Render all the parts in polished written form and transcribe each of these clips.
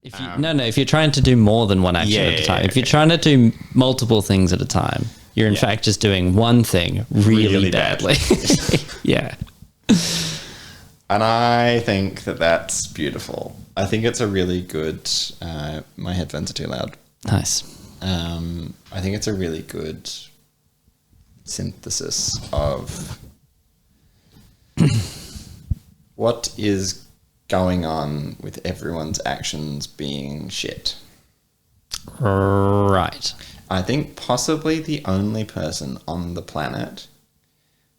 If you're trying to do more than one action at a time, if you're trying to do multiple things at a time, you're in fact just doing one thing really badly. Yeah. And I think that that's beautiful. I think it's a really good, my headphones are too loud. Nice. I think it's a really good synthesis of what is going on with everyone's actions being shit. Right. I think possibly the only person on the planet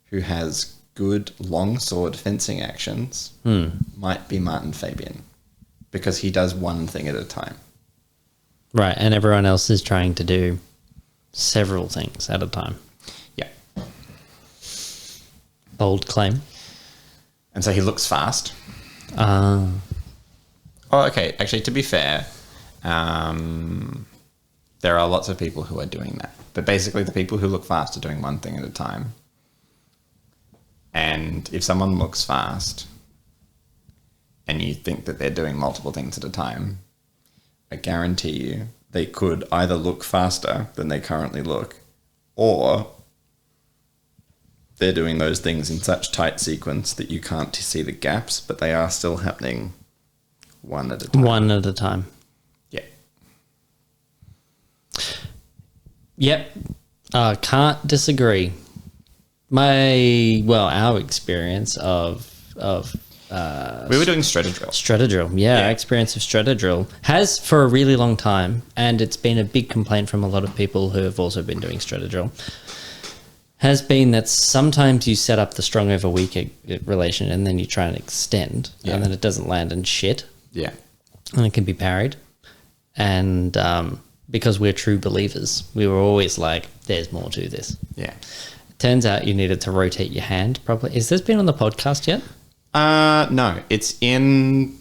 who has good longsword fencing actions might be Martin Fabian, because he does one thing at a time. Right, and everyone else is trying to do several things at a time. Yeah. Bold claim. And so he looks fast. Oh, okay. Actually, to be fair, there are lots of people who are doing that. But basically, the people who look fast are doing one thing at a time. And if someone looks fast and you think that they're doing multiple things at a time, I guarantee you they could either look faster than they currently look, or they're doing those things in such tight sequence that you can't see the gaps, but they are still happening one at a time. One at a time. Yeah. Yep. Can't disagree. Our experience of we were doing Stratadrill. Stratadrill, yeah. Our experience of Stratadrill has for a really long time, and it's been a big complaint from a lot of people who have also been doing Stratadrill, has been that sometimes you set up the strong over weak relation and then you try and extend, and then it doesn't land in shit. Yeah. And it can be parried. And because we're true believers, we were always like, there's more to this. Yeah. Turns out you needed to rotate your hand properly. Is this been on the podcast yet? No, it's in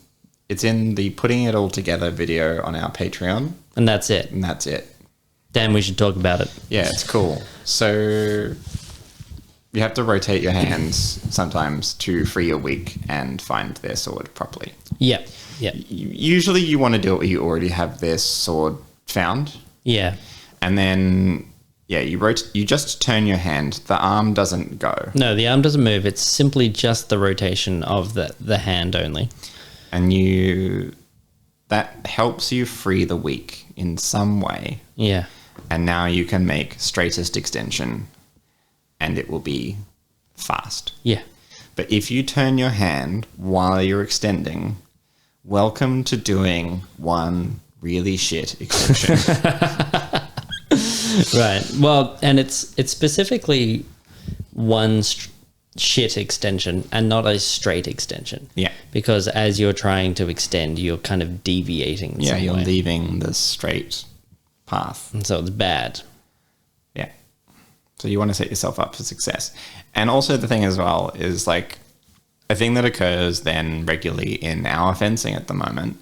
the Putting It All Together video on our Patreon. And that's it. And that's it. Damn, we should talk about it. Yeah, it's cool. So you have to rotate your hands sometimes to free your weak and find their sword properly. Yeah. Yeah. Usually you want to do it where you already have their sword found. Yeah. And then you just turn your hand. The arm doesn't go. No, the arm doesn't move. It's simply just the rotation of the hand only. And that helps you free the weak in some way. Yeah. And now you can make straightest extension and it will be fast. Yeah. But if you turn your hand while you're extending, welcome to doing one really shit extension. Right. Well, and it's specifically one shit extension and not a straight extension. Yeah. Because as you're trying to extend, you're kind of deviating. Yeah, you're leaving the straight path. And so it's bad. Yeah. So you want to set yourself up for success. And also the thing as well is like a thing that occurs then regularly in our fencing at the moment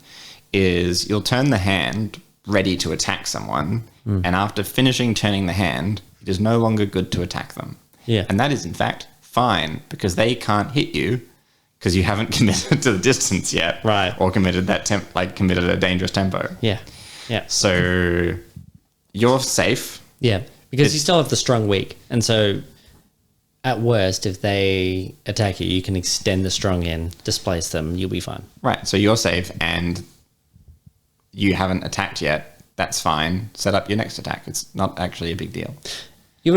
is you'll turn the hand ready to attack someone, and after finishing turning the hand, it is no longer good to attack them. Yeah. And that is in fact fine, because they can't hit you because you haven't committed to the distance yet. Right. Or committed committed a dangerous tempo. Yeah. Yeah. So you're safe. Yeah. Because you still have the strong weak. And so at worst, if they attack you, you can extend the strong in, displace them, you'll be fine. Right. So you're safe and you haven't attacked yet. That's fine. Set up your next attack. It's not actually a big deal. You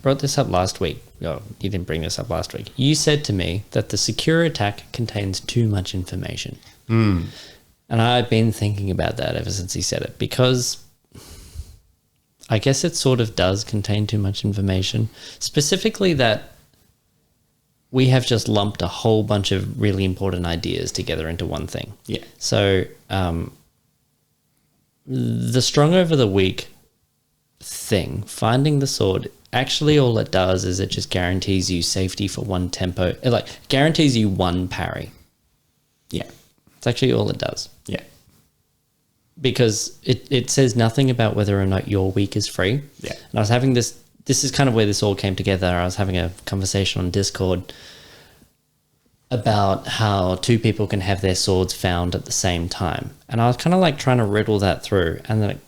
brought this up last week. Oh, you didn't bring this up last week. You said to me that the secure attack contains too much information. And I've been thinking about that ever since he said it, because I guess it sort of does contain too much information. Specifically that we have just lumped a whole bunch of really important ideas together into one thing. Yeah. So the strong over the weak thing, finding the sword, actually all it does is it just guarantees you safety for one tempo. It like guarantees you one parry. Yeah. It's actually all it does. Yeah. Because it says nothing about whether or not your weak is free. Yeah. And I was having this is kind of where this all came together. I was having a conversation on Discord about how two people can have their swords found at the same time. And I was kind of like trying to riddle that through. And then it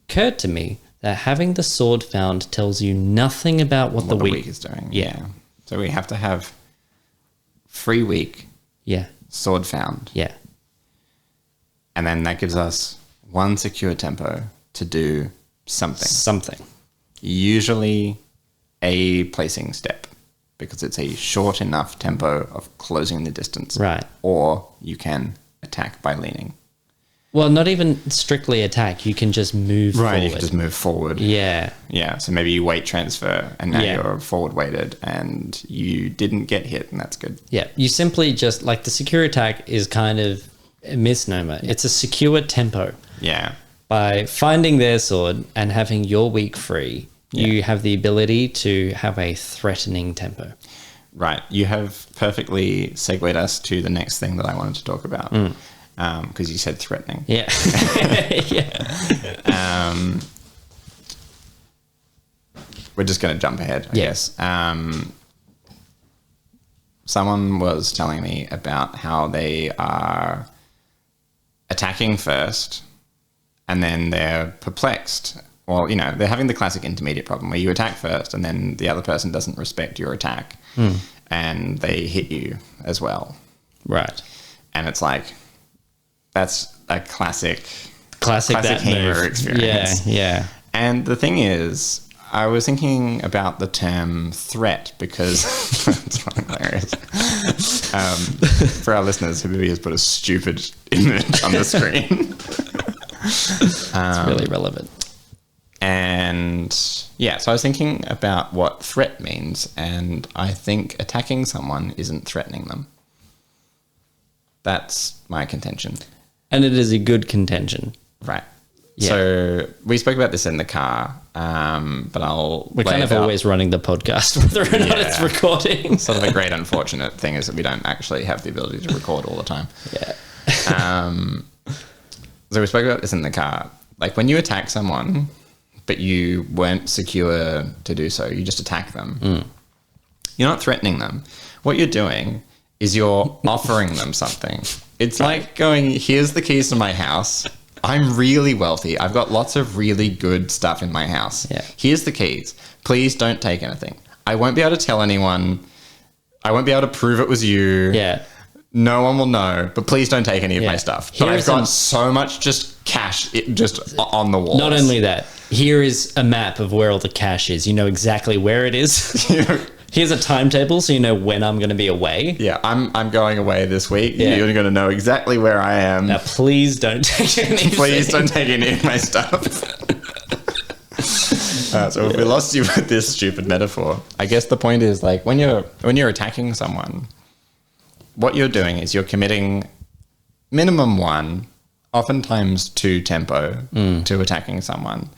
occurred to me that having the sword found tells you nothing about what the weak is doing. Yeah. So we have to have free weak, Yeah. sword found. Yeah. And then that gives us one secure tempo to do something. Something. Usually a placing step, because it's a short enough tempo of closing the distance. Right. Or you can attack by leaning. Well, not even strictly attack. You can just move forward. You can just move forward. Yeah. Yeah. So maybe you weight transfer and now Yeah. you're forward weighted and you didn't get hit, and that's good. Yeah. You simply just, like, the secure attack is kind of a misnomer. It's a secure tempo. Yeah. By finding their sword and having your weak free, you have the ability to have a threatening tempo. Right. You have perfectly segued us to the next thing that I wanted to talk about. Because you said threatening. Yeah. Yeah. We're just going to jump ahead, I Yes. guess. Someone was telling me about how they are attacking first and then they're perplexed. Well, they're having the classic intermediate problem where you attack first and then the other person doesn't respect your attack and they hit you as well. Right. And it's like, that's a classic That gamer move. experience. Yeah. And the thing is, I was thinking about the term threat because it's hilarious. For our listeners, Habibi has put a stupid image on the screen. It's really relevant. And yeah, so I was thinking about what threat means, and I think attacking someone isn't threatening them. That's my contention. And it is a good contention. Right. Yeah. So we spoke about this in the car, but We're kind of always running the podcast, whether or not it's recording. Sort of a great unfortunate thing is that we don't actually have the ability to record all the time. Yeah. So we spoke about this in the car. Like when you attack someone, but you weren't secure to do so, you just attack them. You're not threatening them. What you're doing is you're offering them something. It's like going, here's the keys to my house. I'm really wealthy. I've got lots of really good stuff in my house. Yeah. Here's the keys. Please don't take anything. I won't be able to tell anyone. I won't be able to prove it was you. Yeah. No one will know, but please don't take any of my stuff. But I've got so much just cash just on the walls. Not only that, here is a map of where all the cash is. You know exactly where it is. Here's a timetable so you know when I'm going to be away. Yeah, I'm going away this week. Yeah. You're going to know exactly where I am. Now, please don't take anything. Please don't take any of my stuff. So if we lost you with this stupid metaphor, I guess the point is like when you're attacking someone, what you're doing is you're committing minimum 1, oftentimes 2 tempo to attacking someone.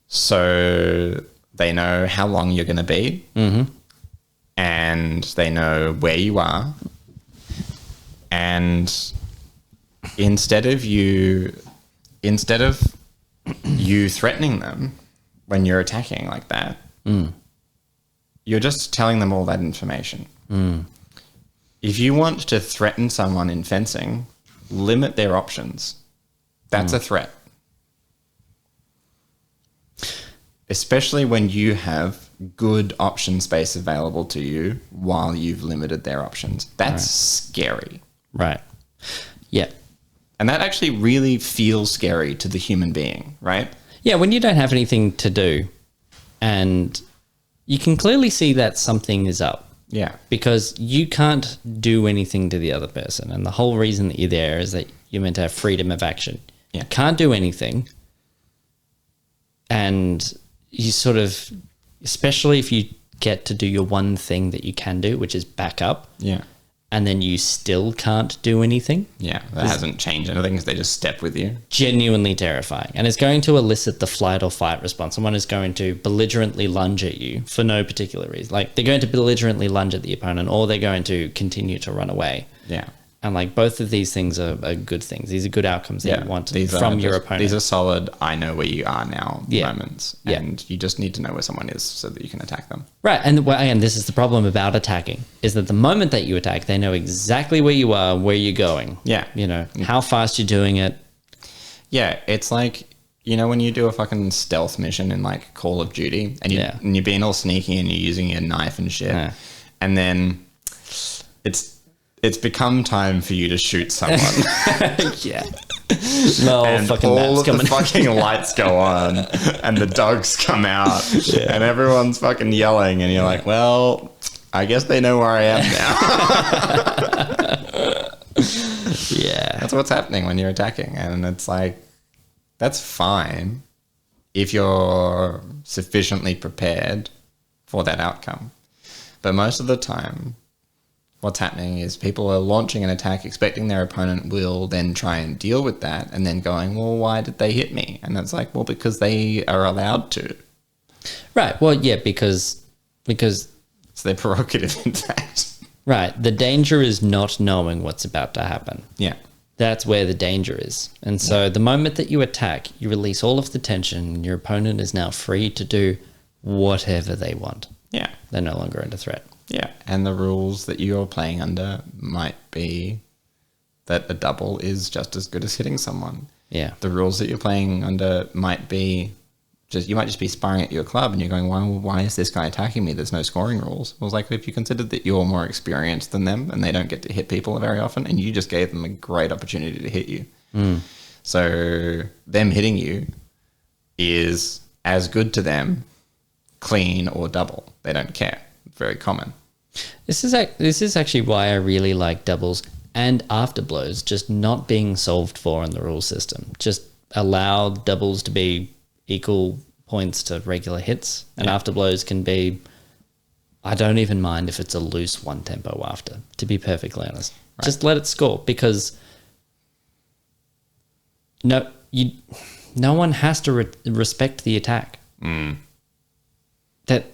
So they know how long you're going to be, and they know where you are. And instead of you threatening them when you're attacking like that, you're just telling them all that information. If you want to threaten someone in fencing, limit their options. That's a threat. Especially when you have good option space available to you while you've limited their options. That's scary. Right. Yeah. And that actually really feels scary to the human being, right? Yeah, when you don't have anything to do and you can clearly see that something is up. Yeah. Because you can't do anything to the other person. And the whole reason that you're there is that you're meant to have freedom of action. Yeah. You can't do anything. And you sort of, especially if you get to do your one thing that you can do, which is back up. Yeah. And then you still can't do anything. Yeah. That hasn't changed anything because they just step with you. Genuinely terrifying. And it's going to elicit the flight or fight response. Someone is going to belligerently lunge at you for no particular reason. Like they're going to belligerently lunge at the opponent or they're going to continue to run away. Yeah. And like both of these things are good things. These are good outcomes that you want from your opponent. These are solid, I know where you are now Yeah. moments. Yeah. And you just need to know where someone is so that you can attack them. Right. And again, this is the problem about attacking, is that the moment that you attack, they know exactly where you are, where you're going. Yeah. You know, how fast you're doing it. Yeah. It's like, you know, when you do a fucking stealth mission in like Call of Duty and, and you're being all sneaky and you're using your knife and shit. Yeah. And then it's become time for you to shoot someone. Yeah. No, and fucking all of coming. the fucking lights go on and the dogs come out and everyone's fucking yelling and you're like, well, I guess they know where I am now. Yeah. That's what's happening when you're attacking. And it's like, that's fine if you're sufficiently prepared for that outcome. But most of the time, what's happening is people are launching an attack expecting their opponent will then try and deal with that and then going, well, why did they hit me? And it's like, well, because they are allowed to. Right. Well, yeah, because it's their prerogative, in fact. Right. The danger is not knowing what's about to happen. Yeah. That's where the danger is. And so the moment that you attack, you release all of the tension and your opponent is now free to do whatever they want. Yeah. They're no longer under threat. Yeah, and the rules that you're playing under might be that a double is just as good as hitting someone. Yeah. The rules that you're playing under might be you might just be sparring at your club and you're going, why is this guy attacking me? There's no scoring rules. Well, it's like if you considered that you're more experienced than them and they don't get to hit people very often and you just gave them a great opportunity to hit you. So them hitting you is as good to them, clean or double. They don't care. Very common. This is actually why I really like doubles and afterblows just not being solved for in the rule system. Just allow doubles to be equal points to regular hits, and afterblows can be, I don't even mind if it's a loose one tempo after, to be perfectly honest. Right. Just let it score, because no one has to respect the attack. That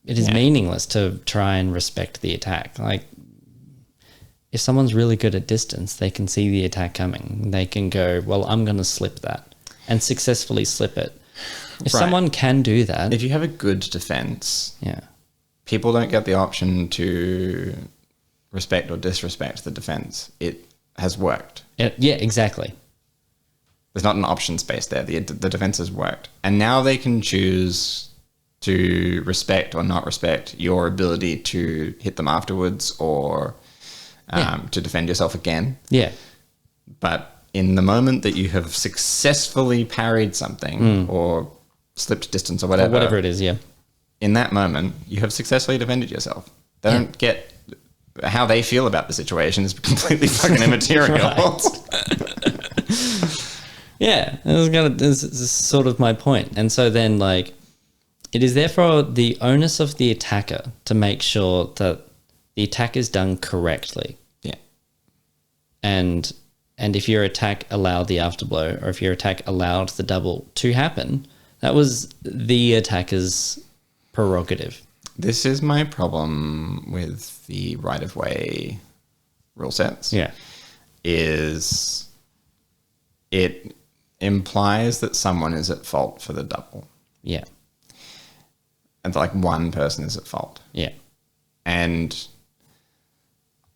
it is meaningless to try and respect the attack. Like, if someone's really good at distance, they can see the attack coming. They can go, well, I'm going to slip that, and successfully slip it. If someone can do that. If you have a good defense, yeah, people don't get the option to respect or disrespect the defense. It has worked. Yeah, exactly. There's not an option space there. The defense has worked. And now they can choose to respect or not respect your ability to hit them afterwards or to defend yourself again. Yeah. But in the moment that you have successfully parried something or slipped distance or whatever it is, yeah. In that moment, you have successfully defended yourself. They don't get how they feel about the situation is completely fucking immaterial. Yeah, this is sort of my point. And so then, like, it is therefore the onus of the attacker to make sure that the attack is done correctly. Yeah. And if your attack allowed the afterblow, or if your attack allowed the double to happen, that was the attacker's prerogative. This is my problem with the right-of-way rule sets. Yeah. Is it implies that someone is at fault for the double. Yeah. And like one person is at fault. Yeah. And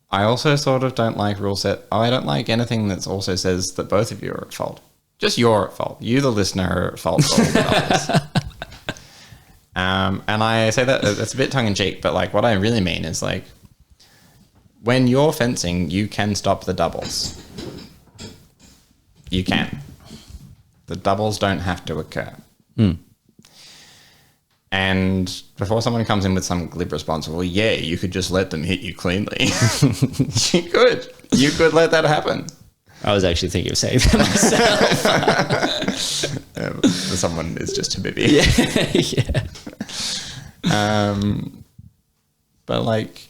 I also sort of don't like rule set. I don't like anything that also says that both of you are at fault. Just you're at fault. You, the listener, are at fault for all the others. And I say that that's a bit tongue in cheek, but like what I really mean is like when you're fencing, you can stop the doubles. You can. The doubles don't have to occur. And before someone comes in with some glib response, well, yeah, you could just let them hit you cleanly. You could. You could let that happen. I was actually thinking of saying that myself. Someone is just a baby. But like,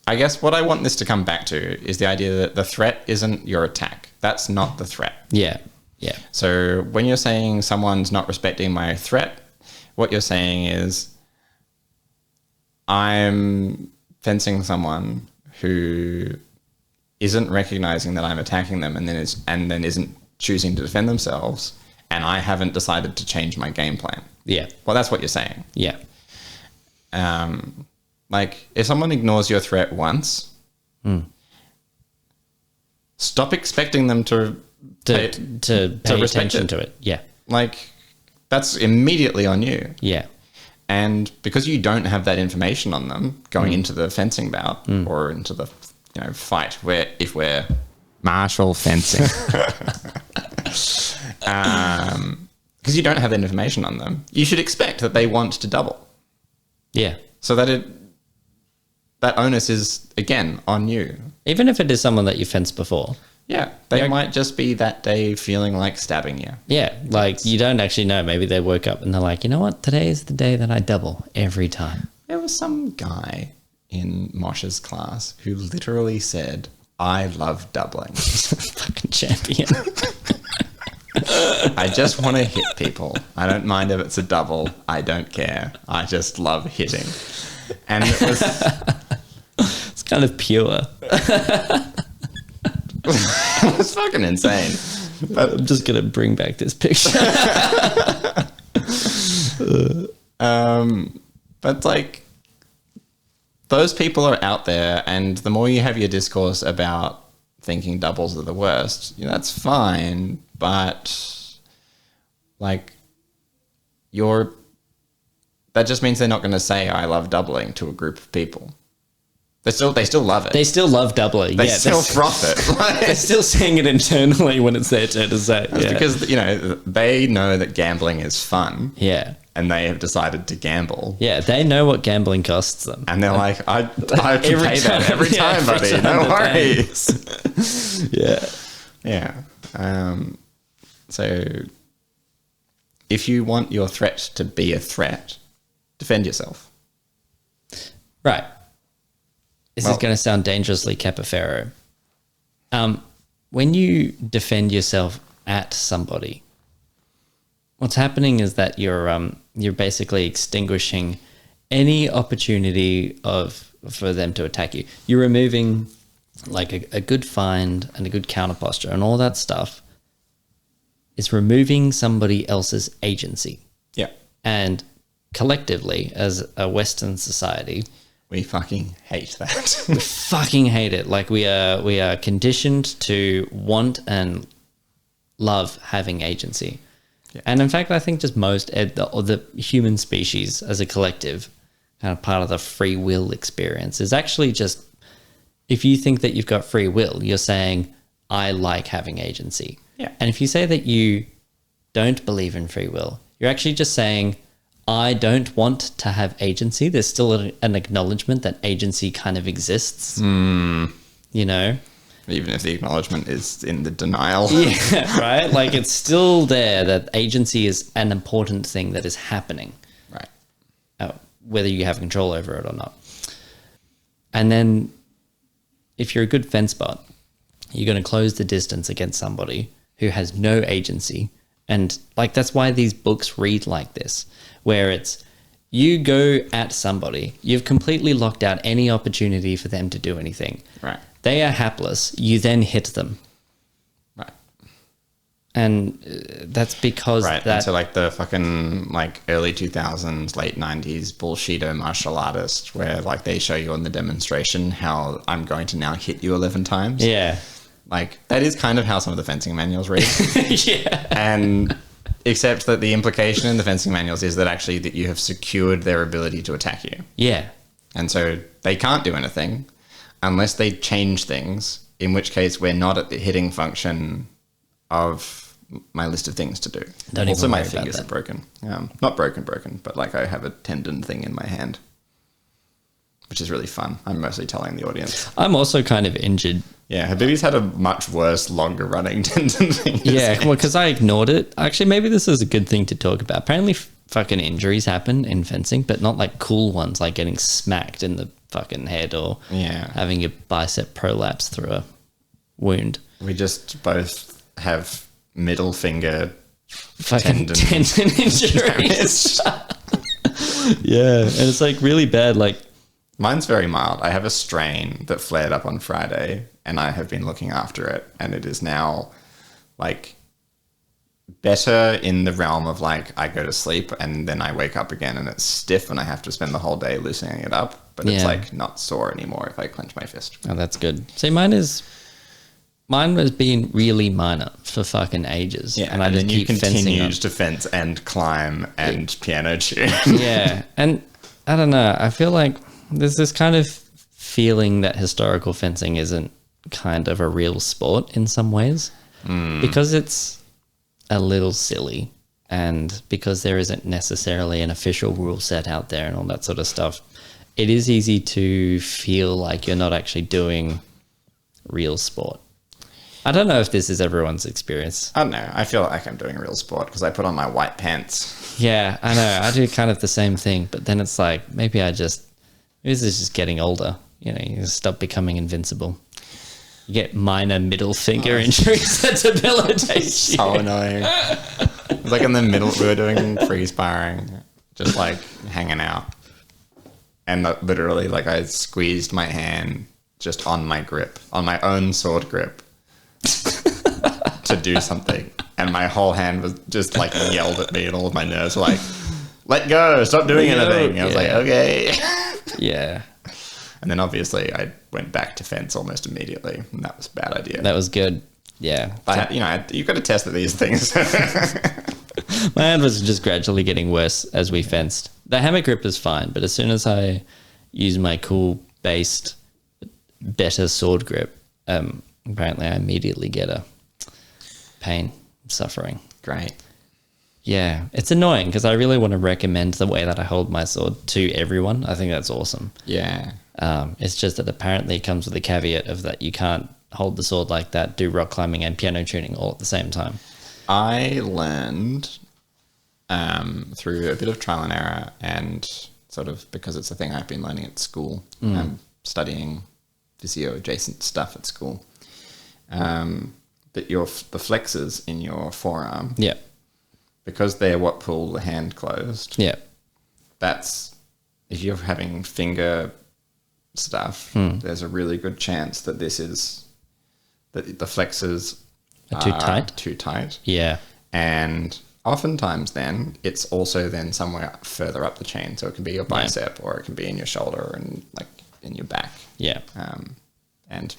I guess what I want this to come back to is the idea that the threat isn't your attack. That's not the threat. Yeah. Yeah. So when you're saying someone's not respecting my threat, what you're saying is I'm fencing someone who isn't recognizing that I'm attacking them and then isn't choosing to defend themselves, and I haven't decided to change my game plan. Yeah. Well, that's what you're saying. Yeah. Like, if someone ignores your threat once, stop expecting them to pay attention to it. Yeah. Like, that's immediately on you. Yeah. And because you don't have that information on them going into the fencing bout or into the fight, if we're martial fencing, because you don't have that information on them, you should expect that they want to double. Yeah. So that onus is, again, on you. Even if it is someone that you fenced before. Yeah. They might just be that day feeling like stabbing you. Yeah. Like, you don't actually know. Maybe they woke up and they're like, you know what? Today is the day that I double every time. There was some guy in Moshe's class who literally said, I love doubling. Fucking champion. I just want to hit people. I don't mind if it's a double. I don't care. I just love hitting. And it was... It's kind of pure. It was fucking insane. But I'm just going to bring back this picture. But like, those people are out there, and the more you have your discourse about thinking doubles are the worst, that's fine. But like, that just means they're not going to say I love doubling to a group of people. They still love it. They still love doubling. They still froth it. They're still saying it internally when it's their turn to say it. That's because, they know that gambling is fun. Yeah. And they have decided to gamble. Yeah, they know what gambling costs them. And they're like, I can pay that every time, buddy. No worries. Yeah. Yeah. So if you want your threat to be a threat, defend yourself. Right. This is going to sound dangerously Capifero. When you defend yourself at somebody, what's happening is that you're basically extinguishing any opportunity for them to attack you. You're removing like a good find and a good counter posture and all that stuff. It's removing somebody else's agency. Yeah. And collectively, as a Western society, we fucking hate that. we fucking hate it. Like, we are conditioned to want and love having agency. Yeah. And in fact, I think just the human species as a collective, kind of part of the free will experience, is actually just, if you think that you've got free will, you're saying, I like having agency. Yeah. And if you say that you don't believe in free will, you're actually just saying, I don't want to have agency. There's still an acknowledgement that agency kind of exists. Mm. Even if the acknowledgement is in the denial. Yeah, right? Like, it's still there that agency is an important thing that is happening. Right. Whether you have control over it or not. And then if you're a good fence bot, you're going to close the distance against somebody who has no agency. And like, that's why these books read like this, where it's, you go at somebody, you've completely locked out any opportunity for them to do anything. Right. They are hapless. You then hit them. Right. And that's because right. And so like the fucking like early 2000s, late 90s bullshitter martial artist, where like they show you on the demonstration how I'm going to now hit you 11 times. Yeah. Like, that is kind of how some of the fencing manuals read. Yeah. And except that the implication in the fencing manuals is that actually that you have secured their ability to attack you. Yeah. And so they can't do anything unless they change things, in which case we're not at the hitting function of my list of things to do. Don't also, even my worry about fingers that. are broken. Not broken, but like I have a tendon thing in my hand, which is really fun. I'm mostly telling the audience. I'm also kind of injured. Yeah, Bibs had a much worse, longer running tendon thing. Yeah, well, because I ignored it. Actually, maybe this is a good thing to talk about. Apparently, fucking injuries happen in fencing, but not like cool ones, like getting smacked in the fucking head or having your bicep prolapse through a wound. We just both have middle finger fucking tendon injuries. Yeah, and it's like really bad. Like, Mine's very mild. I have a strain that flared up on Friday, and I have been looking after it, and it is now like better in the realm of like I go to sleep and then I wake up again and it's stiff and I have to spend the whole day loosening it up, but it's like not sore anymore if I clench my fist. Oh, that's good. See, mine has been really minor for fucking ages. Yeah, and then you continue to fence and climb and piano tune. Yeah, and I don't know. I feel like there's this kind of feeling that historical fencing isn't kind of a real sport in some ways because it's a little silly and because there isn't necessarily an official rule set out there and all that sort of stuff. It is easy to feel like you're not actually doing real sport. I don't know if this is everyone's experience. I don't know. I feel like I'm doing real sport because I put on my white pants. Yeah, I know. I do kind of the same thing, but then it's like, maybe this is just getting older. You know, you stop becoming invincible. You get minor middle finger injuries that debilitate you. So annoying. It was like in the middle, we were doing free sparring, just like hanging out. And literally, like I squeezed my hand just on my grip, on my own sword grip to do something. And my whole hand was just like yelled at me and all of my nerves were like, let go, stop doing anything. I was like, okay. Yeah. And then obviously I went back to fence almost immediately, and that was a bad idea. That was good. Yeah. You've got to test these things. My hand was just gradually getting worse as we fenced. The hammer grip is fine, but as soon as I use my cool based better sword grip, apparently I immediately get a pain, suffering. Great. Yeah, it's annoying because I really want to recommend the way that I hold my sword to everyone. I think that's awesome. Yeah. It's just that apparently it comes with a caveat of that you can't hold the sword like that, do rock climbing and piano tuning all at the same time. I learned through a bit of trial and error and sort of because it's a thing I've been learning at school. I'm studying physio adjacent stuff at school. That the flexors in your forearm, because they're what pull the hand closed. Yeah, that's if you're having finger stuff. There's a really good chance that the flexors are too tight. Too tight. Yeah, and oftentimes then it's also then somewhere further up the chain. So it can be your bicep or it can be in your shoulder and like in your back. Yeah, and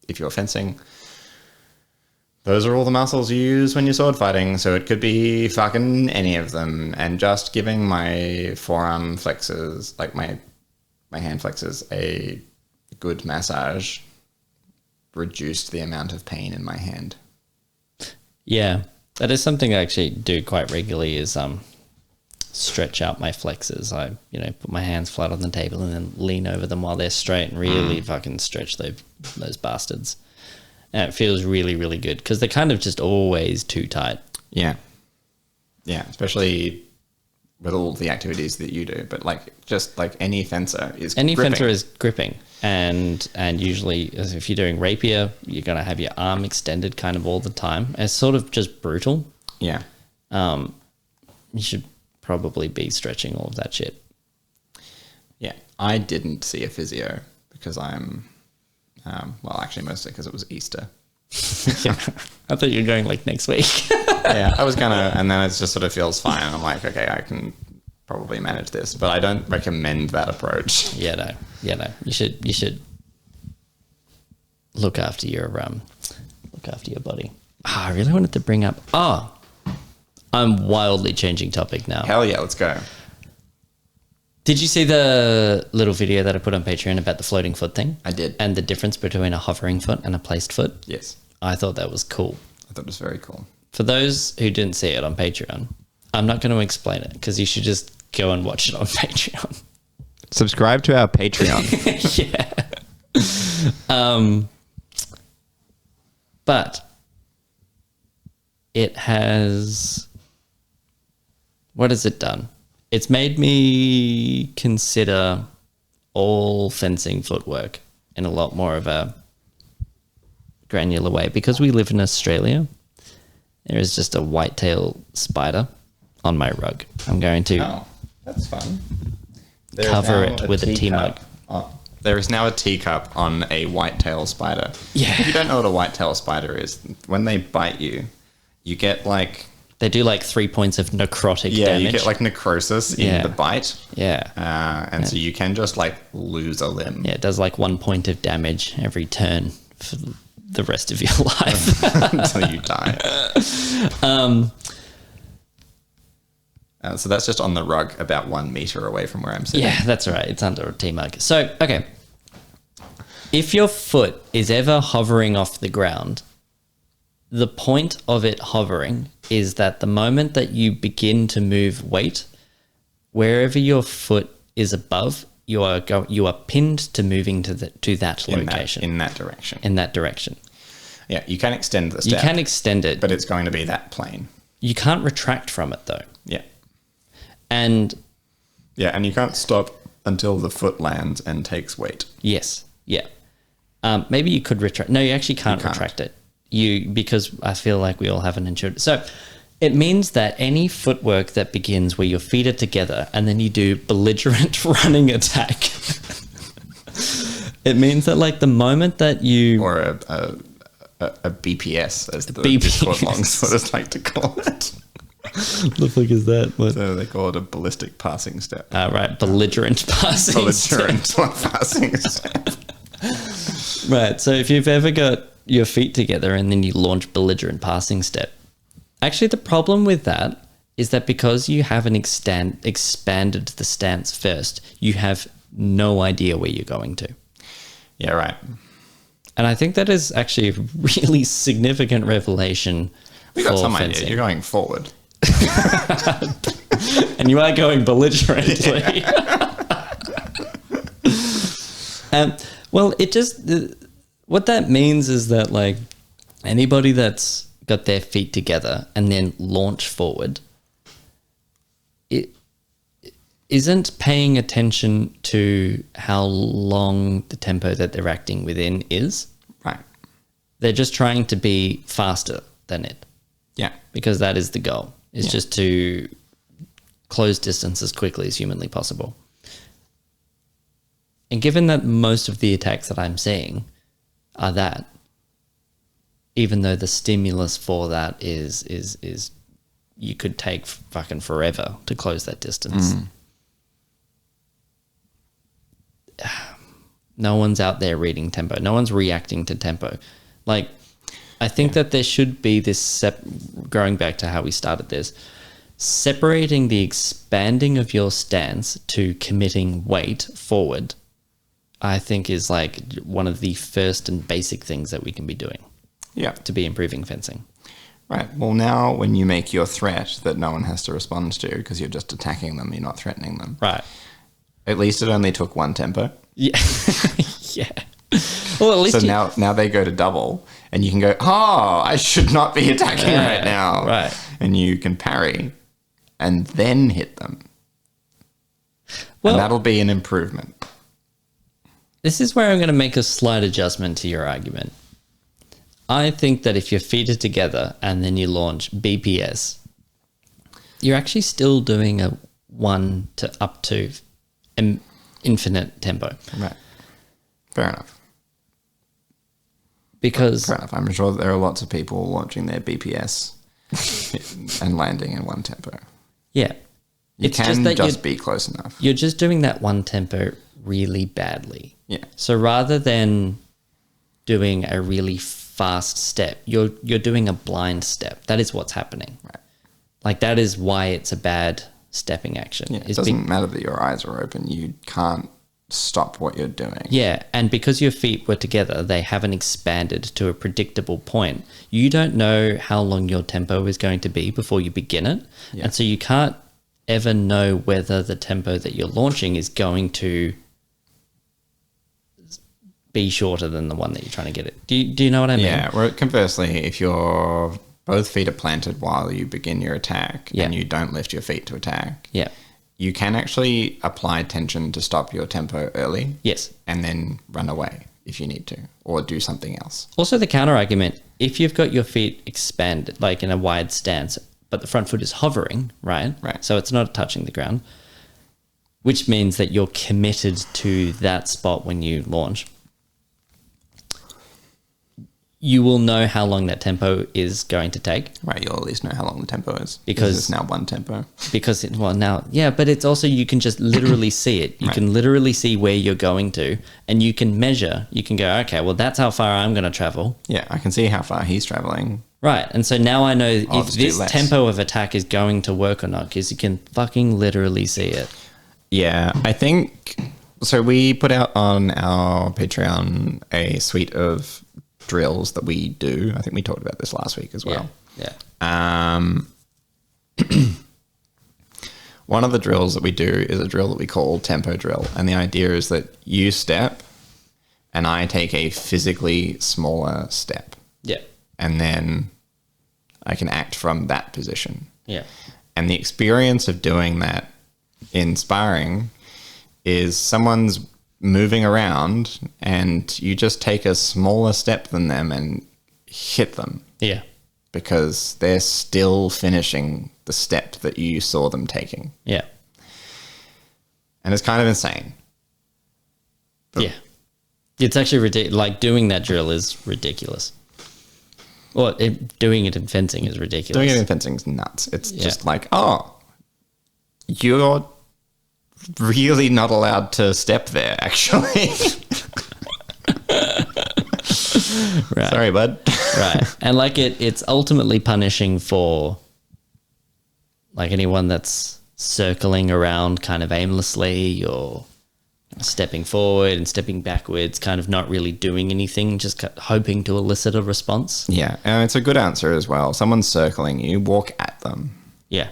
if you're fencing, those are all the muscles you use when you're sword fighting, so it could be fucking any of them. And just giving my forearm flexors, like my hand flexors, a good massage reduced the amount of pain in my hand. Yeah, that is something I actually do quite regularly is stretch out my flexors. I, put my hands flat on the table and then lean over them while they're straight and really fucking stretch those bastards. And it feels really, really good because they're kind of just always too tight. Yeah. Yeah, especially with all the activities that you do. But just like any fencer is gripping. Fencer is gripping. And usually if you're doing rapier, you're going to have your arm extended kind of all the time. It's sort of just brutal. Yeah. You should probably be stretching all of that shit. Yeah. I didn't see a physio because I'm... actually, mostly because it was Easter. I thought you were going like next week. Yeah, I was gonna, and then it just sort of feels fine. I'm like, okay, I can probably manage this, but I don't recommend that approach. Yeah, no. You should look after your body. I really wanted to bring up. I'm wildly changing topic now. Hell yeah, let's go. Did you see the little video that I put on Patreon about the floating foot thing? I did. And the difference between a hovering foot and a placed foot? Yes. I thought that was cool. I thought it was very cool. For those who didn't see it on Patreon, I'm not going to explain it because you should just go and watch it on Patreon. Subscribe to our Patreon. Yeah. But it has... What has it done? It's made me consider all fencing footwork in a lot more of a granular way. Because we live in Australia, there is just a whitetail spider on my rug. I'm going to that's fun. cover it with a tea mug. There is now a teacup on a white-tailed spider. Yeah. If you don't know what a white-tailed spider is, when they bite you, you get like... They do like 3 points of necrotic Yeah, damage. you get like necrosis in the bite. Yeah. And so you can just like lose a limb. Yeah, it does like 1 point of damage every turn for the rest of your life. Until you die. So that's just on the rug about 1 meter away from where I'm sitting. Yeah, that's right. It's under a tea mug. So, okay. If your foot is ever hovering off the ground, the point of it hovering is that the moment that you begin to move weight, wherever your foot is above, you are pinned to moving to that location. In that direction. In that direction. Yeah, you can extend the step. You can extend it. But it's going to be that plane. You can't retract from it, though. Yeah. And you can't stop until the foot lands and takes weight. yes, yeah. Maybe you could retract. No, you actually can't retract it. Because I feel like we all have an intuitive. So it means that any footwork that begins where your feet are together and then you do belligerent running attack. It means that like the moment that you or a BPS as the BPS. Discord longsworders like to call it. the fuck is that? What? So they call it a ballistic passing step. Right, belligerent passing. Belligerent passing step. Right, so if you've ever got your feet together and then you launch belligerent passing step, actually the problem with that is that because you haven't expanded the stance first, you have no idea where you're going to. Yeah, right. And I think that is actually a really significant revelation. We got some fencing. idea. You're going forward. And you are going belligerently. Well, it just... what that means is that, like, anybody that's got their feet together and then launch forward, it isn't paying attention to how long the tempo that they're acting within is. Right. They're just trying to be faster than it. Yeah. Because that is the goal, is just to close distance as quickly as humanly possible. And given that most of the attacks that I'm seeing are that, even though the stimulus for that is you could take fucking forever to close that distance. No one's out there reading tempo. No one's reacting to tempo. Like, I think that there should be this, going back to how we started this, separating the expanding of your stance to committing weight forward, I think is like one of the first and basic things that we can be doing. Yeah. To be improving fencing. Right. Well, now when you make your threat that no one has to respond to because you're just attacking them, you're not threatening them. Right. At least it only took 1 tempo. Yeah. Yeah. Well, at least so now they go to double and you can go, oh, I should not be attacking right now. Right. And you can parry and then hit them. Well, and that'll be an improvement. This is where I'm going to make a slight adjustment to your argument. I think that if your feet are together and then you launch BPS, you're actually still doing a 1 to up to infinite tempo. Right. Fair enough. Because... Fair enough. I'm sure there are lots of people launching their BPS and landing in 1 tempo. Yeah. You can just be close enough. You're just doing that 1 tempo really badly. Yeah. So rather than doing a really fast step, you're doing a blind step. That is what's happening. Right. Like, that is why it's a bad stepping action. Yeah, it doesn't matter that your eyes are open. You can't stop what you're doing. Yeah, and because your feet were together, they haven't expanded to a predictable point. You don't know how long your tempo is going to be before you begin it. Yeah. And so you can't ever know whether the tempo that you're launching is going to be shorter than the one that you're trying to get it. Do you know what I mean? Yeah, well, conversely, if your both feet are planted while you begin your attack and you don't lift your feet to attack, you can actually apply tension to stop your tempo early. Yes. And then run away if you need to, or do something else. Also, the counter argument, if you've got your feet expanded, like in a wide stance, but the front foot is hovering, right? Right. So it's not touching the ground. which means that you're committed to that spot when you launch. You will know how long that tempo is going to take. Right, you'll at least know how long the tempo is. Because it's now one tempo. Because, but it's also, you can just literally see it. You can literally see where you're going to, and you can measure. You can go, okay, well, that's how far I'm going to travel. Yeah, I can see how far he's traveling. Right, and so now I know I'll if this tempo of attack is going to work or not, because you can fucking literally see it. Yeah, I think... So we put out on our Patreon a suite of drills that we do. I think we talked about this last week as well. Yeah. One of the drills that we do is a drill that we call tempo drill. And the idea is that you step and I take a physically smaller step. Yeah. And then I can act from that position. Yeah. And the experience of doing that in sparring is someone's moving around and you just take a smaller step than them and hit them. Yeah. Because they're still finishing the step that you saw them taking. Yeah. And it's kind of insane. Yeah. It's actually ridiculous. Like, doing that drill is ridiculous. Well, doing it in fencing is ridiculous. Doing it in fencing is nuts. It's just like, oh, you're really not allowed to step there, actually. Right. Sorry, bud. Right. And like it's ultimately punishing for like anyone that's circling around kind of aimlessly or stepping forward and stepping backwards, kind of not really doing anything, just hoping to elicit a response. Yeah, and it's a good answer as well. Someone's circling you, walk at them. Yeah.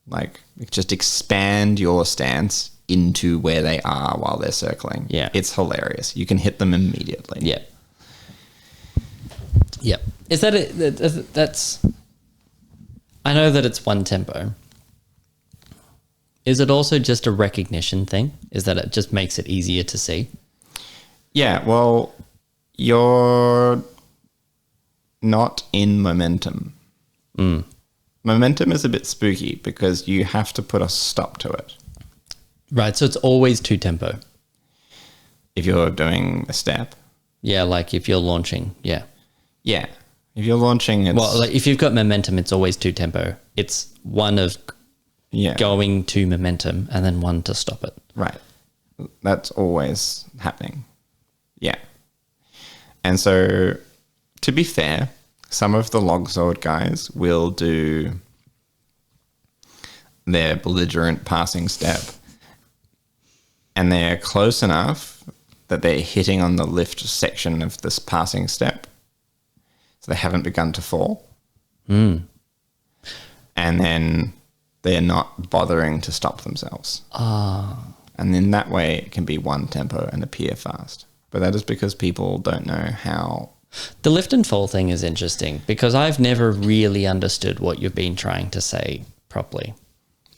Like, just expand your stance into where they are while they're circling. Yeah. It's hilarious. You can hit them immediately. Yeah. Yep. Is that it? That's... I know that it's one tempo. Is it also just a recognition thing? Is that it just makes it easier to see? Yeah, well, you're not in momentum. Mm. Momentum is a bit spooky because you have to put a stop to it. Right, so it's always two tempo. If you're doing a step. Yeah, like if you're launching, yeah. Yeah. If you're launching, it's... Well, like if you've got momentum, it's always two tempo. It's one of going to momentum and then one to stop it. Right. That's always happening. Yeah. And so, to be fair, some of the longsword guys will do their belligerent passing step and they're close enough that they're hitting on the lift section of this passing step. So they haven't begun to fall. Mm. And then they're not bothering to stop themselves. And in that way, it can be one tempo and appear fast. But that is because people don't know how. The lift and fall thing is interesting because I've never really understood what you've been trying to say properly.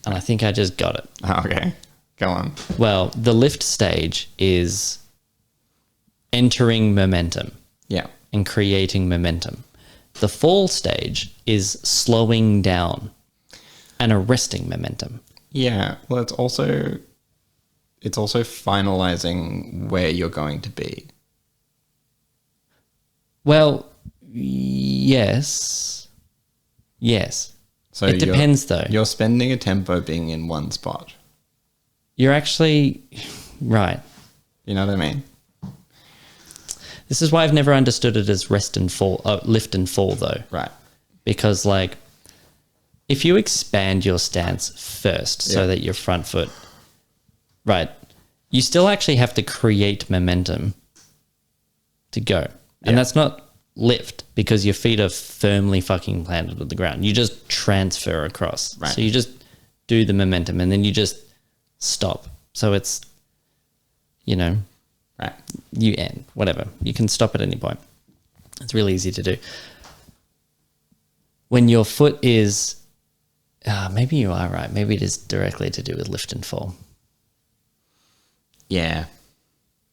And I think I just got it. Okay, go on. Well, the lift stage is entering momentum. Yeah. And creating momentum. The fall stage is slowing down and arresting momentum. Yeah, well, it's also finalizing where you're going to be. Well, yes. So it depends, though. You're spending a tempo being in one spot. You're actually right. You know what I mean? This is why I've never understood it as lift and fall, though. Right. Because, like, if you expand your stance first so that your front foot, right, you still actually have to create momentum to go. And that's not lift because your feet are firmly fucking planted on the ground. You just transfer across. Right. So you just do the momentum and then you just stop. So it's, Right. you end, whatever. You can stop at any point. It's really easy to do. When your foot is, maybe you are right. Maybe it is directly to do with lift and fall. Yeah.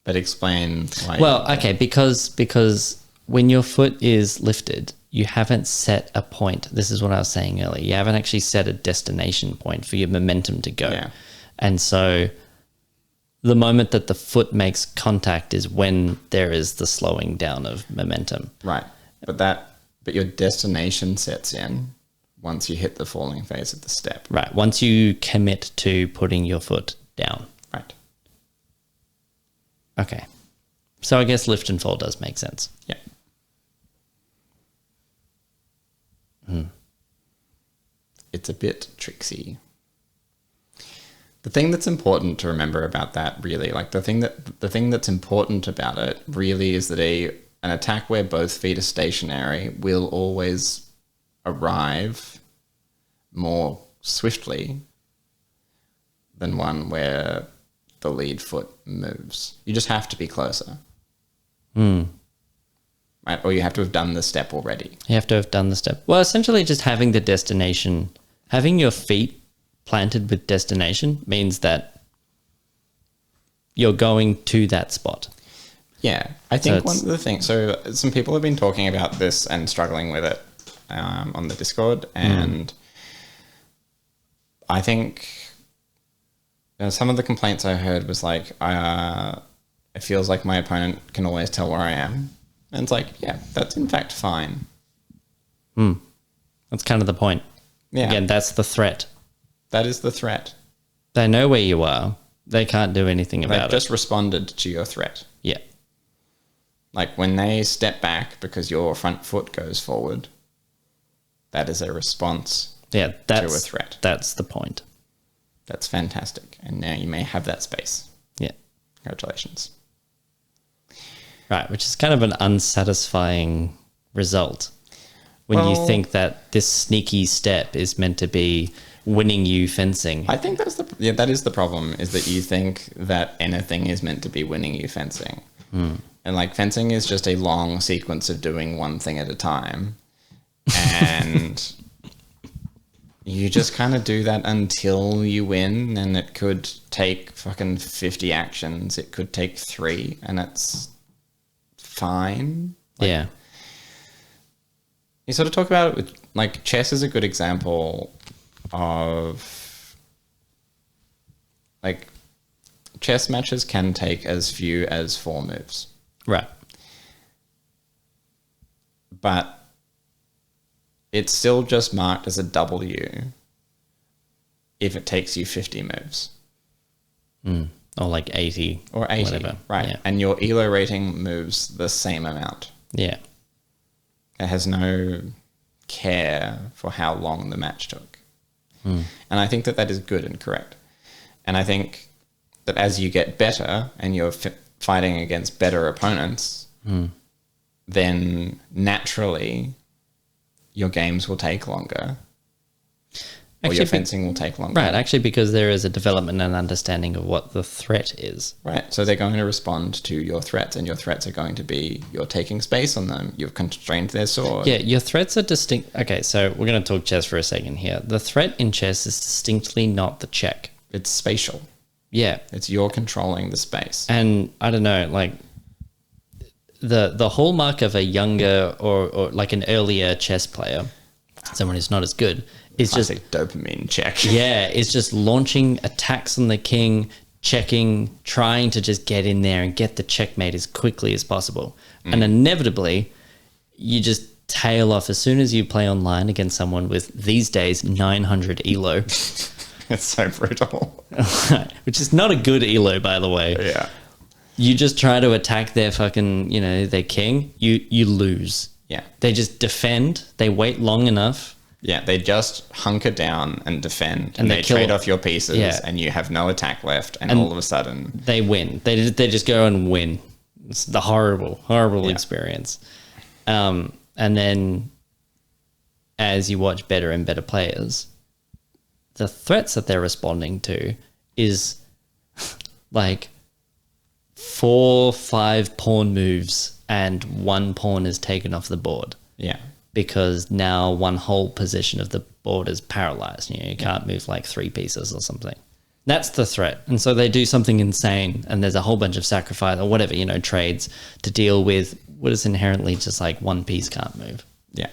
But explain why. Well, okay, because when your foot is lifted, you haven't set a point. This is what I was saying earlier. You haven't actually set a destination point for your momentum to go. Yeah. And so the moment that the foot makes contact is when there is the slowing down of momentum. Right. But your destination sets in once you hit the falling phase of the step. Right. Once you commit to putting your foot down. Right. Okay. So I guess lift and fall does make sense. Yeah. It's a bit tricksy. The thing that's important to remember about that, really, like the thing that's important about it really is that an attack where both feet are stationary will always arrive more swiftly than one where the lead foot moves. You just have to be closer. Right? Or you have to have done the step already. You have to have done the step. Well, essentially just having the destination, having your feet planted with destination means that you're going to that spot. Yeah, I think one of the things, so some people have been talking about this and struggling with it on the Discord, and I think some of the complaints I heard was like, it feels like my opponent can always tell where I am. And it's like, yeah, that's in fact fine. That's kind of the point. Yeah. Again, that's the threat. That is the threat. They know where you are. They can't do anything about They've just responded to your threat. Yeah. Like when they step back because your front foot goes forward, that is a response to a threat. That's the point. That's fantastic. And now you may have that space. Yeah. Congratulations. Right, which is kind of an unsatisfying result when you think that this sneaky step is meant to be winning you fencing. I think that is the problem, is that you think that anything is meant to be winning you fencing. And like fencing is just a long sequence of doing one thing at a time. And you just kind of do that until you win, and it could take fucking 50 actions. It could take 3, and it's fine. Yeah. You sort of talk about it with, like, chess is a good example of, like, chess matches can take as few as 4 moves. Right. But it's still just marked as a W if it takes you 50 moves. Or like 80. Or 80, whatever. right. Yeah. And your ELO rating moves the same amount. Yeah. It has no care for how long the match took. And I think that is good and correct. And I think that as you get better and you're fighting against better opponents, then naturally your games will take longer. Or your fencing will take longer. Right, actually, because there is a development and understanding of what the threat is. Right, so they're going to respond to your threats, and your threats are going to be you're taking space on them, you've constrained their sword. Yeah, your threats are distinct. Okay, so we're going to talk chess for a second here. The threat in chess is distinctly not the check. It's spatial. Yeah. It's you're controlling the space. And I don't know, like the hallmark of a younger or like an earlier chess player, someone who's not as good, is Classic just dopamine check. Yeah, it's just launching attacks on the king, checking, trying to just get in there and get the checkmate as quickly as possible. And inevitably, you just tail off as soon as you play online against someone with, these days, 900 ELO. It's so brutal. Which is not a good ELO, by the way. Yeah. You just try to attack their fucking, their king, you lose. Yeah. They just defend, they wait long enough. Yeah, they just hunker down and defend, and they kill, trade off your pieces, and you have no attack left, and all of a sudden they win. They just go and win. It's the horrible experience. And then as you watch better and better players, the threats that they're responding to is like 4-5 pawn moves, and 1 pawn is taken off the board. Yeah. Because now one whole position of the board is paralyzed. You can't move like 3 pieces or something. That's the threat. And so they do something insane, and there's a whole bunch of sacrifice or whatever, trades to deal with what is inherently just like 1 piece can't move. Yeah.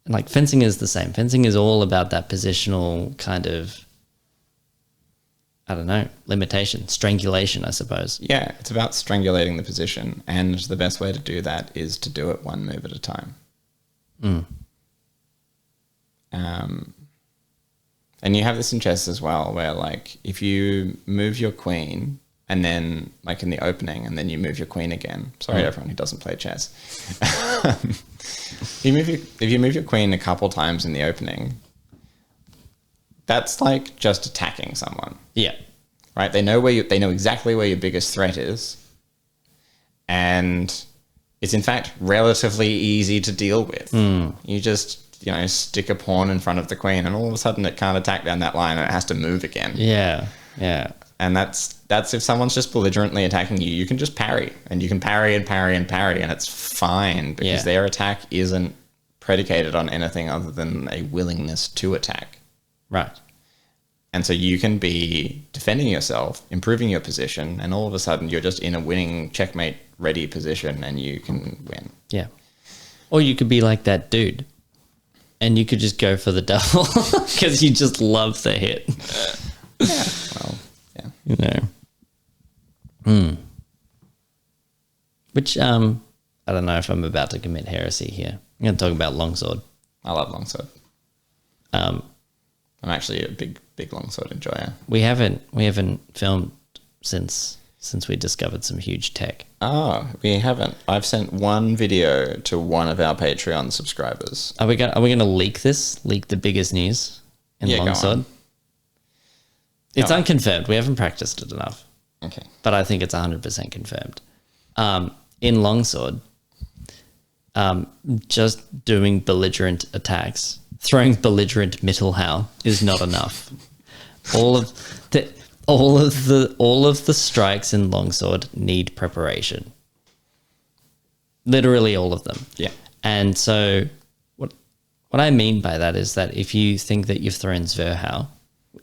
And like fencing is the same. Fencing is all about that positional kind of I don't know, limitation, strangulation, I suppose. Yeah, it's about strangulating the position, and the best way to do that is to do it one move at a time. And you have this in chess as well, where like if you move your queen and then like in the opening, and then you move your queen again. Sorry, everyone who doesn't play chess. If you move your queen a couple times in the opening, that's like just attacking someone. Yeah. Right? They know exactly where your biggest threat is. And it's in fact relatively easy to deal with. You just, stick a pawn in front of the queen, and all of a sudden it can't attack down that line and it has to move again. Yeah. Yeah. And that's if someone's just belligerently attacking you, you can just parry, and you can parry and parry and parry, and it's fine because their attack isn't predicated on anything other than a willingness to attack. Right. And so you can be defending yourself, improving your position, and all of a sudden you're just in a winning checkmate ready position and you can win. Yeah. Or you could be like that dude and you could just go for the double because you just love the hit. Yeah. Well, yeah. Which, I don't know if I'm about to commit heresy here. I'm going to talk about longsword. I love longsword. I'm actually a big longsword enjoyer. We haven't filmed since we discovered some huge tech. Oh, we haven't. I've sent one video to one of our Patreon subscribers. Are we going to leak this? Leak the biggest news in longsword? It's unconfirmed. We haven't practiced it enough. Okay. But I think it's 100% confirmed. In longsword, just doing belligerent attacks, throwing belligerent Mittelhau is not enough. All of the strikes in longsword need preparation. Literally all of them. Yeah. And so what I mean by that is that if you think that you've thrown Zverhau,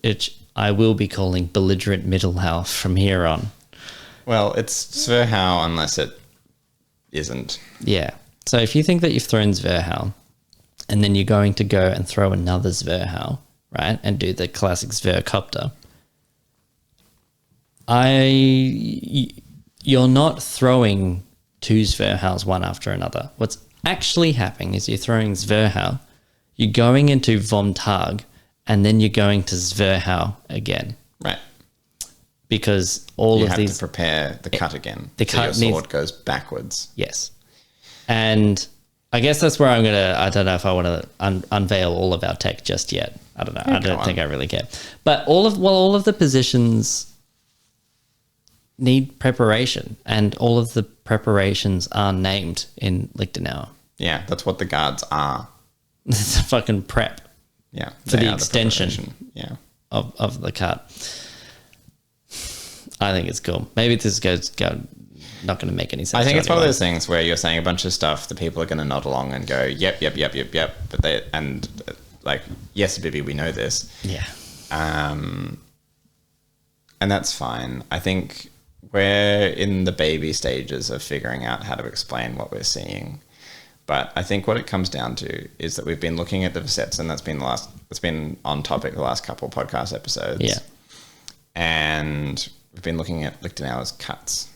which I will be calling belligerent Mittelhau from here on. Well, it's Zverhau unless it isn't. Yeah. So if you think that you've thrown Zverhau and then you're going to go and throw another Zverhau, right, and do the classic Zvercopter, you're not throwing two Zverhaus one after another. What's actually happening is you're throwing Zverhau, you're going into Vom Tag, and then you're going to Zverhau again. Right. Because you have to prepare the cut again. Your sword goes backwards. Yes. And I guess that's where I don't know if I want to unveil all of our tech just yet. I don't know. I don't think I really care. But all of the positions need preparation, and all of the preparations are named in Lichtenauer. Yeah, that's what the guards are. It's a fucking prep. Yeah. For the extension of the cut. I think it's cool. Maybe this goes not going to make any sense. I think it's one of those things where you're saying a bunch of stuff that people are going to nod along and go, yep. But yes, Bibby, we know this. Yeah. And that's fine. I think we're in the baby stages of figuring out how to explain what we're seeing. But I think what it comes down to is that we've been looking at the facets, and that's been on topic the last couple of podcast episodes. Yeah. And we've been looking at Lichtenauer's cuts.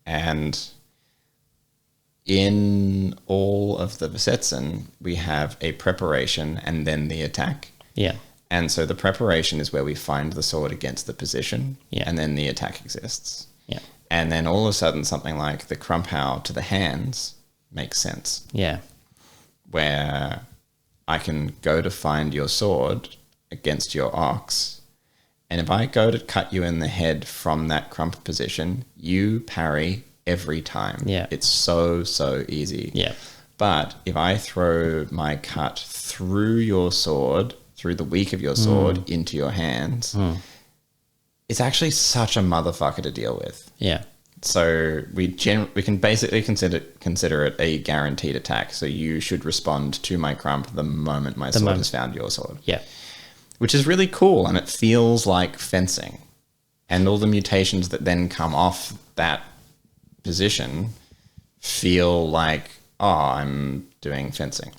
And in all of the Besetzen, we have a preparation and then the attack. Yeah. And so the preparation is where we find the sword against the position, and then the attack exists. Yeah. And then all of a sudden, something like the Krumpau to the hands makes sense. Yeah. Where I can go to find your sword against your ox, and if I go to cut you in the head from that crump position, you parry every time. Yeah. It's so easy. Yeah. But if I throw my cut through your sword, through the weak of your sword into your hands, it's actually such a motherfucker to deal with. Yeah. So we can basically consider it a guaranteed attack. So you should respond to my crump the moment my sword has found your sword. Yeah. Which is really cool, and it feels like fencing. And all the mutations that then come off that position feel like, I'm doing fencing.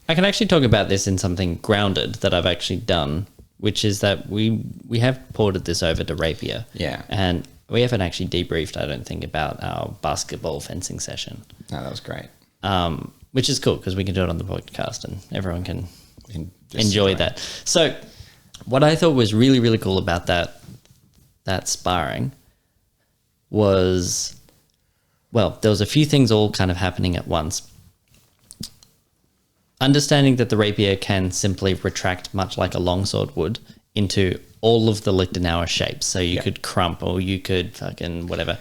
I can actually talk about this in something grounded that I've actually done which is that we have ported this over to Rapier. Yeah. And we haven't actually debriefed, I don't think, about our basketball fencing session. No, that was great. Which is cool because we can do it on the podcast and everyone can Just enjoy that. So what I thought was really, really cool about that sparring was, well, there was a few things all kind of happening at once. Understanding that the rapier can simply retract much like a longsword would into all of the Lichtenauer shapes. So you could crump or you could fucking whatever.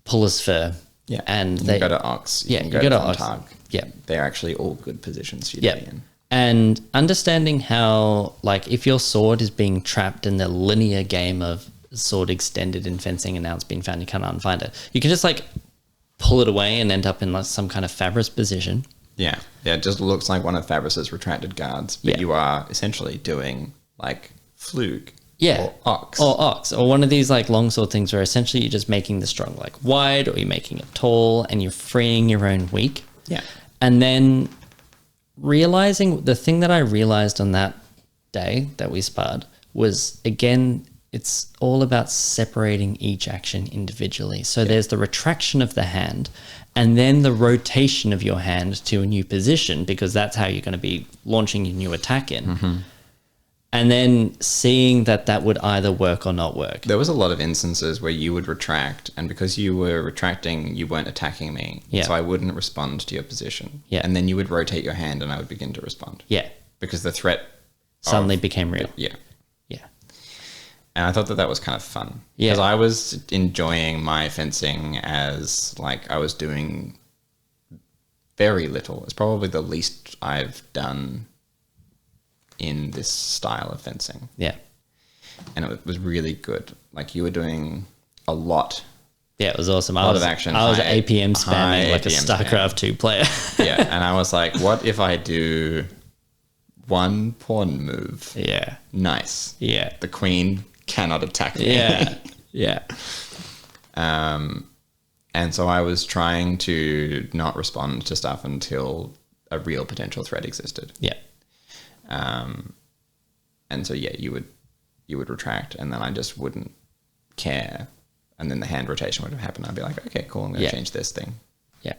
Pull a spur. Yeah. And you they can go to Ox. You can go to Ox. Tag. Yeah. They're actually all good positions for you to be in. And understanding how, like, if your sword is being trapped in the linear game of sword extended in fencing and now it's been found, you can't unfind it. You can just, like, pull it away and end up in, like, some kind of Fabris position. Yeah. Yeah, it just looks like one of Fabris's retracted guards, but you are essentially doing, like, Flug. Yeah. Or Ox. Or Ox. Or one of these, like, longsword things where essentially you're just making the strong, like, wide, or you're making it tall and you're freeing your own weak. Yeah. And then realizing, the thing that I realized on that day that we sparred was, again, it's all about separating each action individually. So there's the retraction of the hand and then the rotation of your hand to a new position, because that's how you're going to be launching your new attack in. Mm-hmm. And then seeing that would either work or not work. There was a lot of instances where you would retract, and because you were retracting, you weren't attacking me. Yeah. So I wouldn't respond to your position. Yeah. And then you would rotate your hand and I would begin to respond. Yeah. Because the threat Suddenly became real. Yeah. Yeah. And I thought that was kind of fun. Yeah. Because I was enjoying my fencing as, like, I was doing very little. It's probably the least I've done in this style of fencing. Yeah. And it was really good. Like, you were doing a lot. Yeah, it was awesome. A lot of action. I was high- APM high spamming like a APM StarCraft 2 player. Yeah, and I was like, what if I do one pawn move? Yeah. Nice. Yeah. The queen cannot attack me. Yeah. Yeah. And so I was trying to not respond to stuff until a real potential threat existed. Yeah. And so, yeah, you would retract, and then I just wouldn't care. And then the hand rotation would have happened. I'd be like, okay, cool, I'm going to change this thing. Yeah.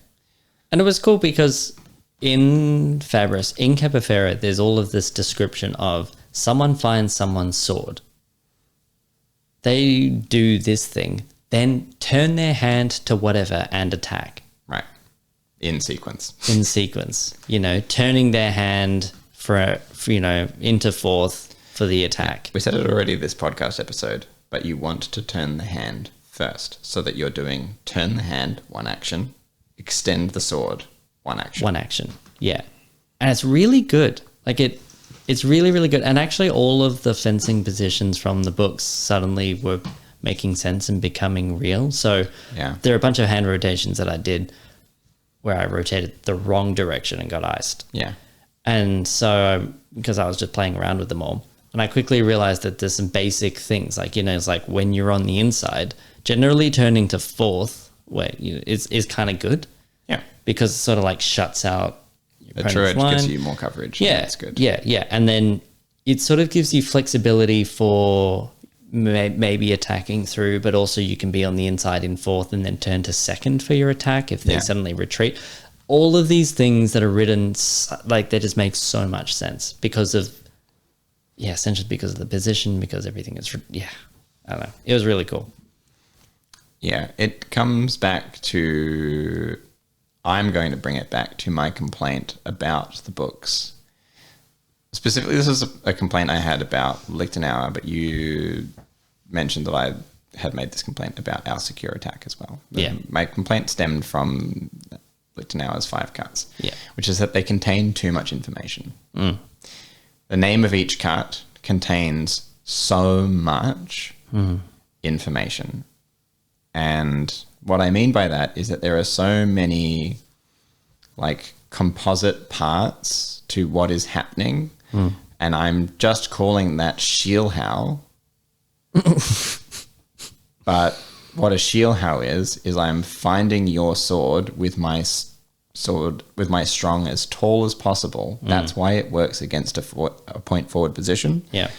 And it was cool because in Fabris, in Capifera, there's all of this description of someone finds someone's sword. They do this thing, then turn their hand to whatever and attack. Right. In sequence. In sequence. Turning their hand for into fourth for the attack. We said it already this podcast episode, but you want to turn the hand first, so that you're doing turn the hand, one action, extend the sword, one action. One action, yeah. And it's really good. Like it's really, really good. And actually all of the fencing positions from the books suddenly were making sense and becoming real. So there are a bunch of hand rotations that I did where I rotated the wrong direction and got iced. Yeah. And so, because I was just playing around with them all, and I quickly realized that there's some basic things, like, it's like when you're on the inside, generally turning to fourth is kind of good. Yeah. Because it sort of like shuts out your The turret line. gives you more coverage. Yeah. That's good. Yeah. And then it sort of gives you flexibility for maybe attacking through, but also you can be on the inside in fourth and then turn to second for your attack if they suddenly retreat. All of these things that are written, like, they just make so much sense because of, essentially because of the position, because everything is, I don't know. It was really cool. Yeah, it comes back to, I'm going to bring it back to my complaint about the books. Specifically, this is a complaint I had about Lichtenauer, but you mentioned that I had made this complaint about our secure attack as well. Yeah. My complaint stemmed from Lichtenauer's 5 cuts, Yeah. which is that they contain too much information. Mm. The name of each cut contains so much information. And what I mean by that is that there are so many, like, composite parts to what is happening. And I'm just calling that Shielhau. But what a Shielhau is I'm finding your sword with my sword with my strong as tall as possible. That's why it works against a point forward position. Yeah.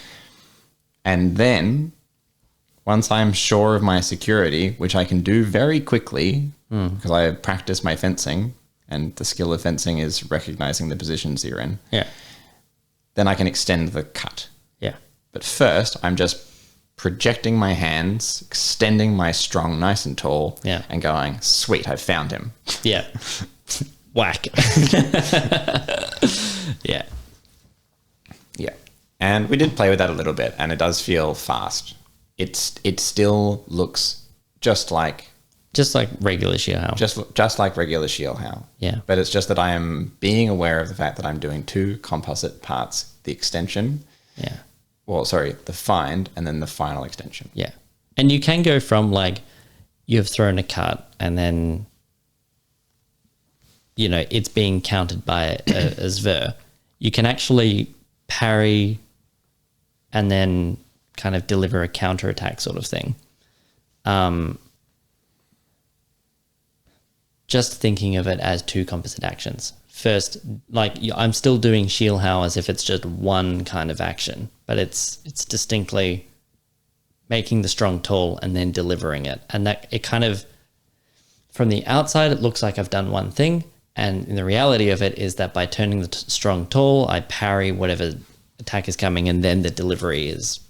And then once I'm sure of my security, which I can do very quickly because I practice my fencing, and the skill of fencing is recognizing the positions you're in. Yeah. Then I can extend the cut. Yeah. But first, I'm just projecting my hands, extending my strong nice and tall, Yeah. and going, sweet, I've found him. Yeah. Whack. Yeah. Yeah. And we did play with that a little bit, and it does feel fast. It still looks just like regular Sheerhow. just like regular Sheelhow. Yeah. But it's just that I am being aware of the fact that I'm doing two composite parts, the extension, Yeah. the find, and then the final extension. Yeah. And you can go from like you've thrown a cut and then, you know, it's being countered by a Zvir. You can actually parry and then kind of deliver a counterattack sort of thing. Just thinking of it as two composite actions. First, like I'm still doing Sheelhow as if it's just one kind of action, but it's distinctly making the strong tall and then delivering it. And that it kind of, from the outside, it looks like I've done one thing. And in the reality of it is that by turning the strong tall, I parry whatever attack is coming, and then the delivery is,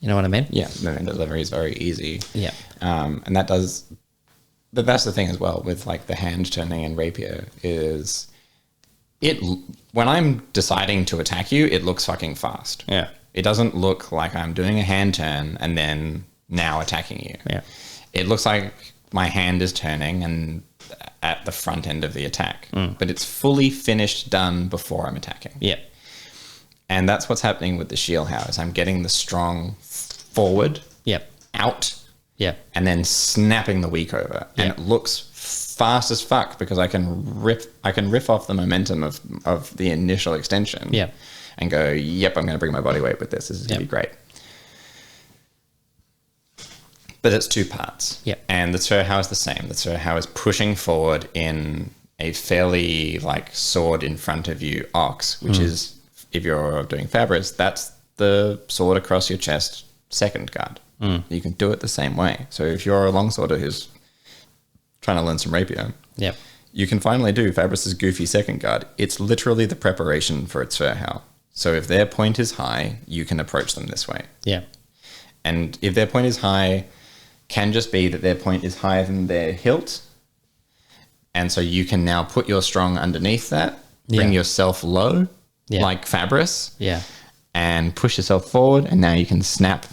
you know what I mean? Yeah, the delivery is very easy. Yeah. And that does, but that's the thing as well with like the hand turning and rapier is when I'm deciding to attack you, it looks fucking fast. Yeah. It doesn't look like I'm doing a hand turn and then now attacking you. Yeah. It looks like my hand is turning and at the front end of the attack, but it's fully finished, done before I'm attacking. Yeah. And that's what's happening with the Sheelhow is I'm getting the strong forward, Yep. out, Yeah. and then snapping the weak over. And Yeah. it looks fast as fuck because I can riff off the momentum of the initial extension. Yeah. And go, yep, I'm going to bring my body weight with this. This is going to be great. But it's two parts. Yep. And the Tsurhow is the same. The Tsurhow is pushing forward in a fairly like sword in front of you ox, which is, if you're doing Fabris, that's the sword across your chest second guard. You can do it the same way. So if you're a longsworder who's trying to learn some rapier, Yep. you can finally do Fabris's goofy second guard. It's literally the preparation for its Tsurhow. So if their point is high, you can approach them this way. Yeah. And if their point is high, can just be that their point is higher than their hilt. And so you can now put your strong underneath that, bring yourself low, like Fabris, and push yourself forward. And now you can snap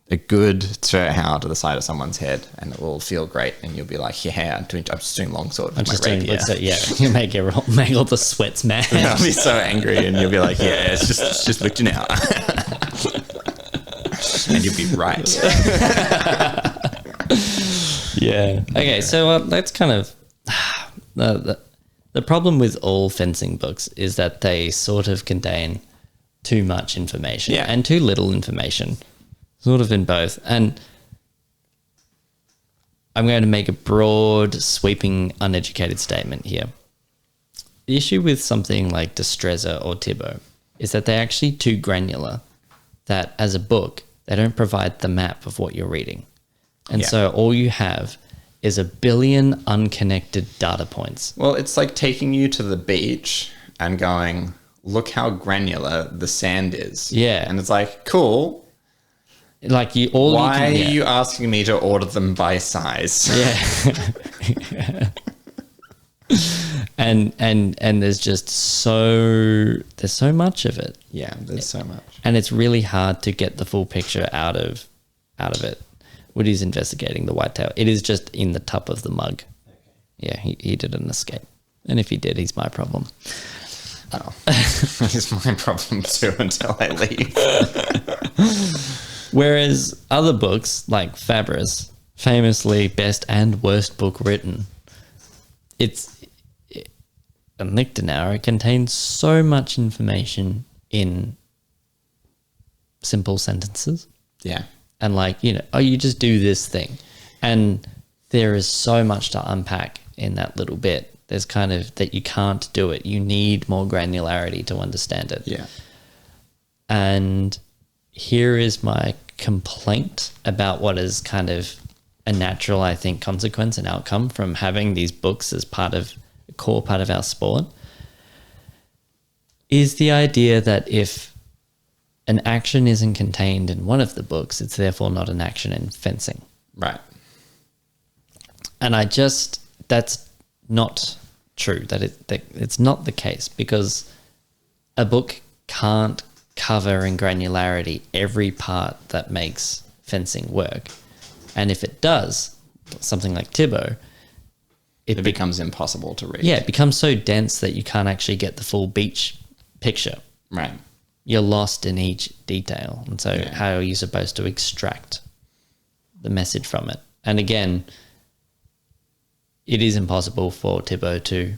a good Tsurhow to the side of someone's head and it will feel great. And you'll be like, yeah, I'm just doing longsword with my rapier. You make all the sweats mad. I'll be so angry and you'll be like, yeah, it's just looked now. And you'll be right. Yeah. Okay, so that's kind of the problem with all fencing books is that they sort of contain too much information and too little information, sort of in both. And I'm going to make a broad, sweeping, uneducated statement here. The issue with something like Destreza or Thibaut is that they're actually too granular, that as a book, they don't provide the map of what you're reading. And so all you have is a billion unconnected data points. Well, it's like taking you to the beach and going, look how granular the sand is. Yeah. And it's like, cool. Like Why are you asking me to order them by size? Yeah. and there's just so much of it. Yeah, there's so much. And it's really hard to get the full picture out of it. Woody's investigating the whitetail. It is just in the top of the mug. Okay. Yeah, he didn't escape. And if he did, he's my problem. Oh, it's my problem too until I leave. Whereas other books, like Fabris, famously best and worst book written, a Lichtenauer contains so much information in simple sentences. Yeah. And like, you just do this thing. And there is so much to unpack in that little bit. There's kind of that you can't do it. You need more granularity to understand it. Yeah. And here is my complaint about what is kind of a natural, I think, consequence and outcome from having these books as a core part of our sport, is the idea that if an action isn't contained in one of the books, it's therefore not an action in fencing. Right. And that's not true, that it's not the case, because a book can't cover in granularity every part that makes fencing work. And if it does, something like Thibaut, it becomes impossible to read. Yeah, it becomes so dense that you can't actually get the full beach picture. Right. You're lost in each detail. And so how are you supposed to extract the message from it? And again, it is impossible for Thibaut to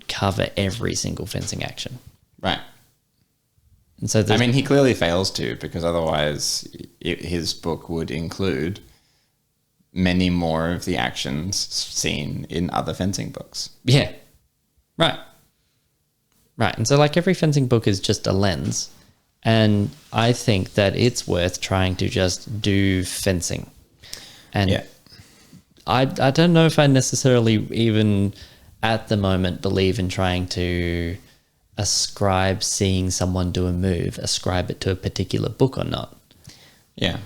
cover every single fencing action. Right. And so I mean, he clearly fails to, because otherwise his book would include many more of the actions seen in other fencing books. Yeah. Right. Right. And so like every fencing book is just a lens. And I think that it's worth trying to just do fencing. And I don't know if I necessarily even at the moment believe in trying to ascribe seeing someone do a move, ascribe it to a particular book or not. Yeah.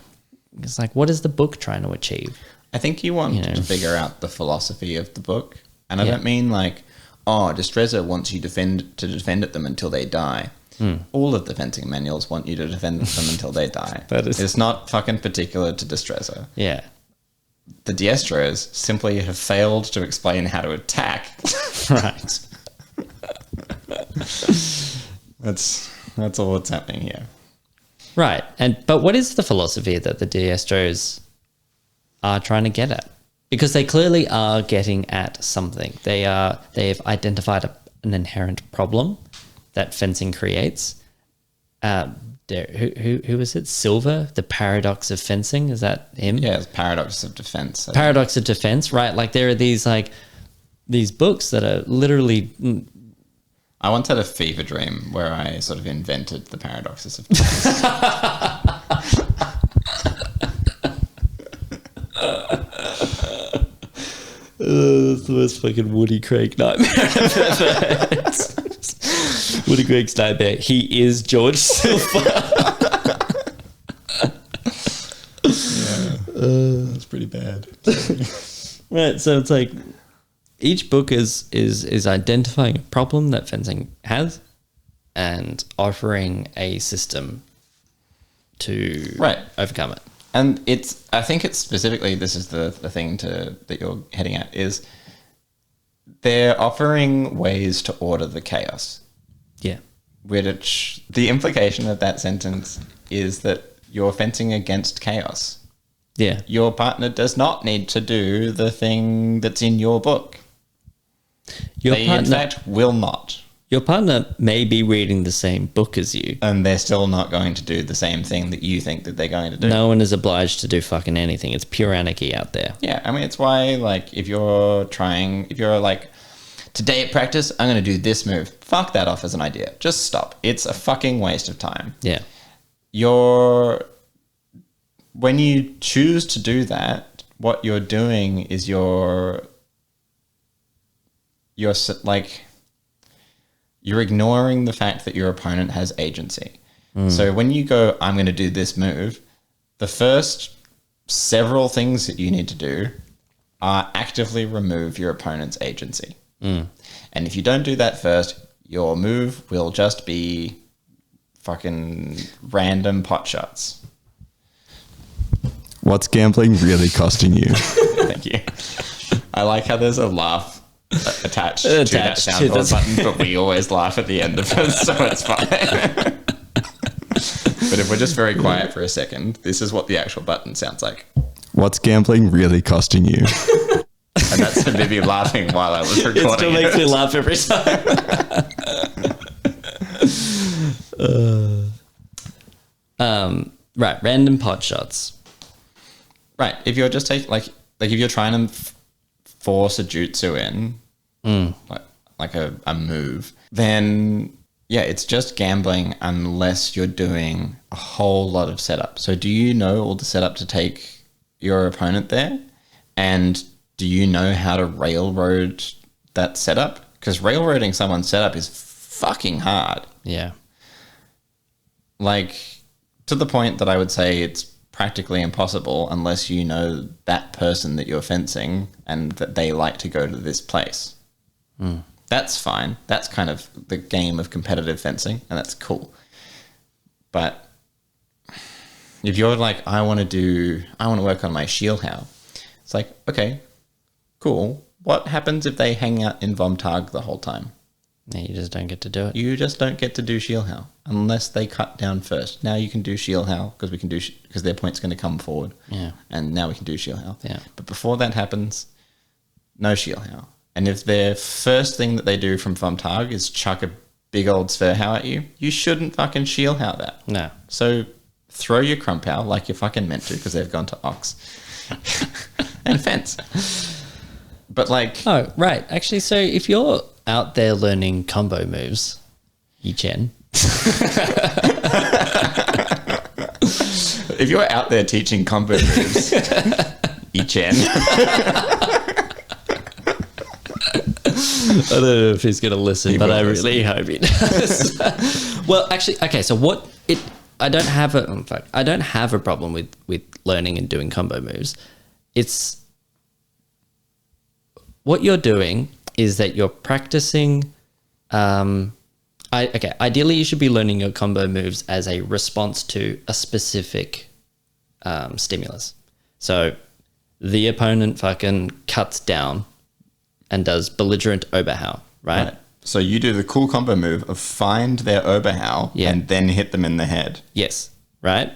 It's like, what is the book trying to achieve? I think you want to figure out the philosophy of the book. And I don't mean like, Distrezza wants you to defend at them until they die. All of the fencing manuals want you to defend them until they die. It's not fucking particular to Distrezza. Yeah. The Diestros simply have failed to explain how to attack. Right. That's all that's happening here. Right. But what is the philosophy that the Diestros are trying to get at? Because they clearly are getting at something. They have identified an inherent problem that fencing creates. Who is it? Silver, the paradox of fencing. Is that him? Yeah, it's paradox of defense. Paradox of defense, right? Like there are these books that are literally. I once had a fever dream where I sort of invented the paradoxes of defense. That's the most fucking Woody Craig nightmare I've ever had. Woody Craig's nightmare. He is George Silver. That's pretty bad. Right, so it's like each book is identifying a problem that fencing has and offering a system to overcome it. And I think it's specifically, this is the thing that you're heading at, is they're offering ways to order the chaos. Yeah. Which the implication of that sentence is that you're fencing against chaos. Yeah. Your partner does not need to do the thing that's in your book. They, in fact, will not. Your partner may be reading the same book as you. And they're still not going to do the same thing that you think that they're going to do. No one is obliged to do fucking anything. It's pure anarchy out there. Yeah, I mean, it's why, like, if you're like, today at practice, I'm going to do this move. Fuck that off as an idea. Just stop. It's a fucking waste of time. Yeah. When you choose to do that, what you're doing is you're ignoring the fact that your opponent has agency. So when you go, I'm going to do this move, the first several things that you need to do are actively remove your opponent's agency. And if you don't do that first, your move will just be fucking random pot shots. What's gambling really costing you? Thank you. I like how there's a laugh attached to that soundboard button, but we always laugh at the end of it, so it's fine. But if we're just very quiet for a second, this is what the actual button sounds like. What's gambling really costing you? And that's Vivi laughing while I was recording. It still makes me laugh every time. Right, random pot shots. Right, if you're just taking, like if you're trying to force a jutsu in, like a move, then yeah, it's just gambling unless you're doing a whole lot of setup. So do you know all the setup to take your opponent there? And do you know how to railroad that setup? Because railroading someone's setup is fucking hard. Yeah. Like, to the point that I would say it's practically impossible unless you know that person that you're fencing and that they like to go to this place. That's fine. That's kind of the game of competitive fencing, and that's cool. But if you're like, I want to work on my shield how, it's like, okay, cool. What happens if they hang out in Vomtag the whole time? Yeah, you just don't get to do it. You just don't get to do shield how unless they cut down first. Now you can do shield how because we can do because their point's going to come forward. Yeah. And now we can do shield how. Yeah. But before that happens, no shield how. And if their first thing that they do from Vomtag is chuck a big old sphere how at you, you shouldn't fucking shield how that. No. So throw your crump how like you're fucking meant to because they've gone to Ox and fence. But like, Oh, right. Actually, so if you're out there learning combo moves, Yi-Chen, if you're out there teaching combo moves, Yi-Chen. I don't know if he's going to listen, but I really hope he does. Well, actually, okay. So I don't have a problem with learning and doing combo moves. It's what you're doing is that you're practicing. Ideally, you should be learning your combo moves as a response to a specific stimulus. So the opponent fucking cuts down and does belligerent Oberhau, right? So you do the cool combo move of find their Oberhau and then hit them in the head. Yes, right?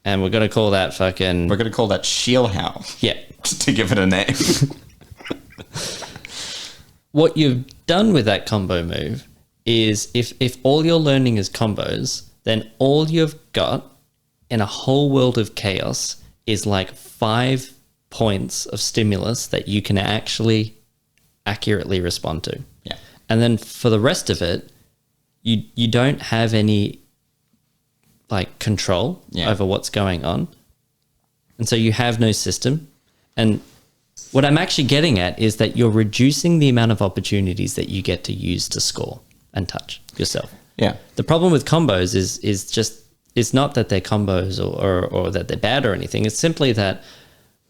And we're going to call that fucking... We're going to call that Shielhau. Yeah. To give it a name. What you've done with that combo move is if all you're learning is combos, then all you've got in a whole world of chaos is like 5 points of stimulus that you can actually accurately respond to. Yeah. And then for the rest of it, you don't have any like control over what's going on. And so you have no system. And what I'm actually getting at is that you're reducing the amount of opportunities that you get to use to score and touch yourself. Yeah. The problem with combos is just, it's not that they're combos or that they're bad or anything. It's simply that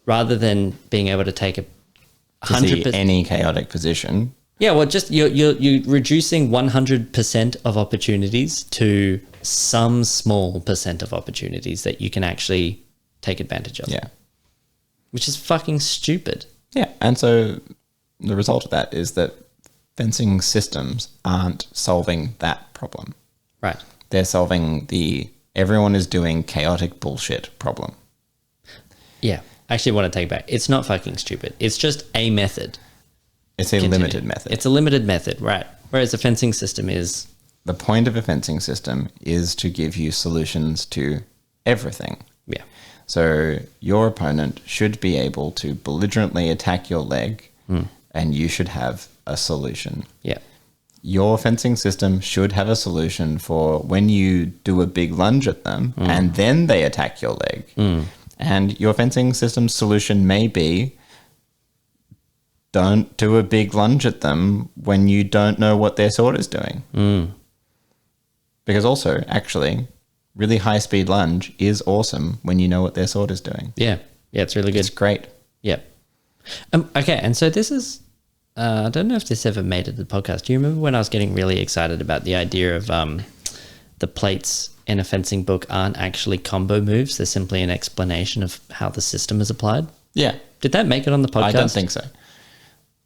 rather than being able to take 100% any chaotic position. Yeah, well, just you're reducing 100% of opportunities to some small percent of opportunities that you can actually take advantage of. Yeah. Which is fucking stupid. Yeah. And so the result of that is that fencing systems aren't solving that problem. Right. They're solving the everyone is doing chaotic bullshit problem. Yeah. I actually want to take it back. It's not fucking stupid. It's just a method. It's a limited method. It's a limited method, right? Whereas a fencing system is... The point of a fencing system is to give you solutions to everything. Yeah. So your opponent should be able to belligerently attack your leg and you should have a solution. Yeah. Your fencing system should have a solution for when you do a big lunge at them and then they attack your leg. And your fencing system's solution may be don't do a big lunge at them when you don't know what their sword is doing. Because also, actually, really high-speed lunge is awesome when you know what their sword is doing. Yeah. Yeah, it's really good. It's great. Yeah. Okay, and so this is... I don't know if this ever made it to the podcast. Do you remember when I was getting really excited about the idea of the plates in a fencing book aren't actually combo moves? They're simply an explanation of how the system is applied? Yeah. Did that make it on the podcast? I don't think so.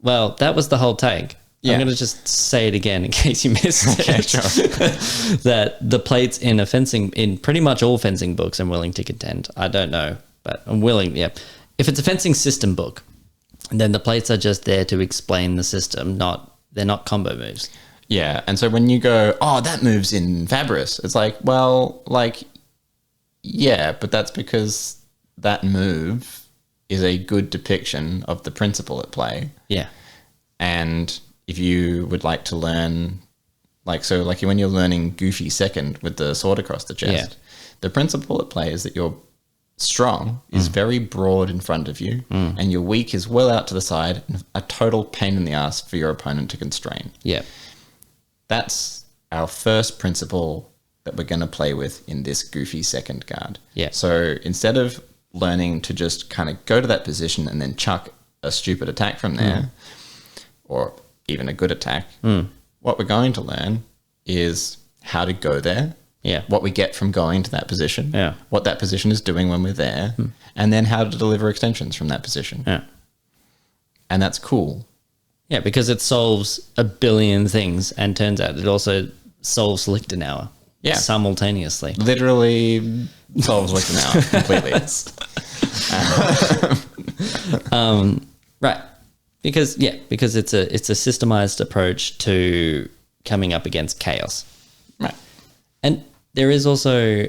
Well, that was the whole take. Yeah. I'm going to just say it again in case you missed it. Sure. That the plates in pretty much all fencing books, I'm willing to contend. I don't know, but I'm willing, yeah. If it's a fencing system book, then the plates are just there to explain the system, they're not combo moves. Yeah, and so when you go, oh, that move's in Fabris, it's like, well, like, yeah, but that's because that move is a good depiction of the principle at play. Yeah. And if you would like to learn, like when you're learning goofy second with the sword across the chest, the principle at play is that your strong is very broad in front of you and your weak is well out to the side, and a total pain in the ass for your opponent to constrain. Yeah. That's our first principle that we're going to play with in this goofy second guard. Yeah. So instead of learning to just kind of go to that position and then chuck a stupid attack from there, or even a good attack, what we're going to learn is how to go there, what we get from going to that position, what that position is doing when we're there, and then how to deliver extensions from that position. Yeah. And that's cool. Yeah, because it solves a billion things, and turns out it also solves Lichtenauer simultaneously. Literally solves Lichtenauer completely. Right. Because it's a systemized approach to coming up against chaos. Right. And there is also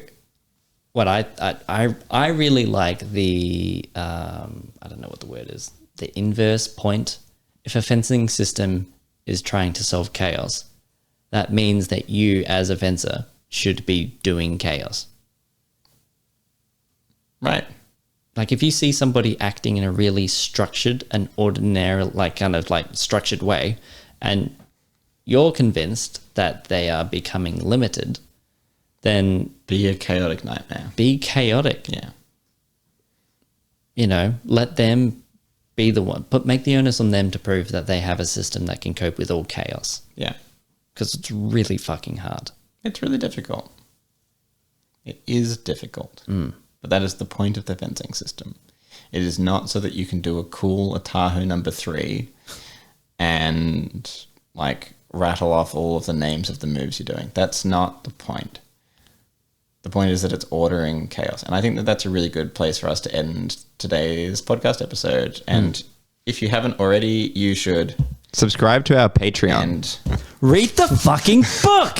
what I really like the I don't know what the word is, the inverse point. If a fencing system is trying to solve chaos, that means that you as a fencer should be doing chaos. Right. Like if you see somebody acting in a really structured and ordinary, structured way, and you're convinced that they are becoming limited, then be a chaotic nightmare. Be chaotic. Yeah. Let them be the one, but make the onus on them to prove that they have a system that can cope with all chaos. Yeah. Because it's really fucking hard. It's really difficult. It is difficult. But that is the point of the fencing system. It is not so that you can do a cool Atahu number 3 and rattle off all of the names of the moves you're doing. That's not the point. The point is that it's ordering chaos. And I think that that's a really good place for us to end today's podcast episode. And if you haven't already, you should Subscribe to our Patreon. and Read the fucking book!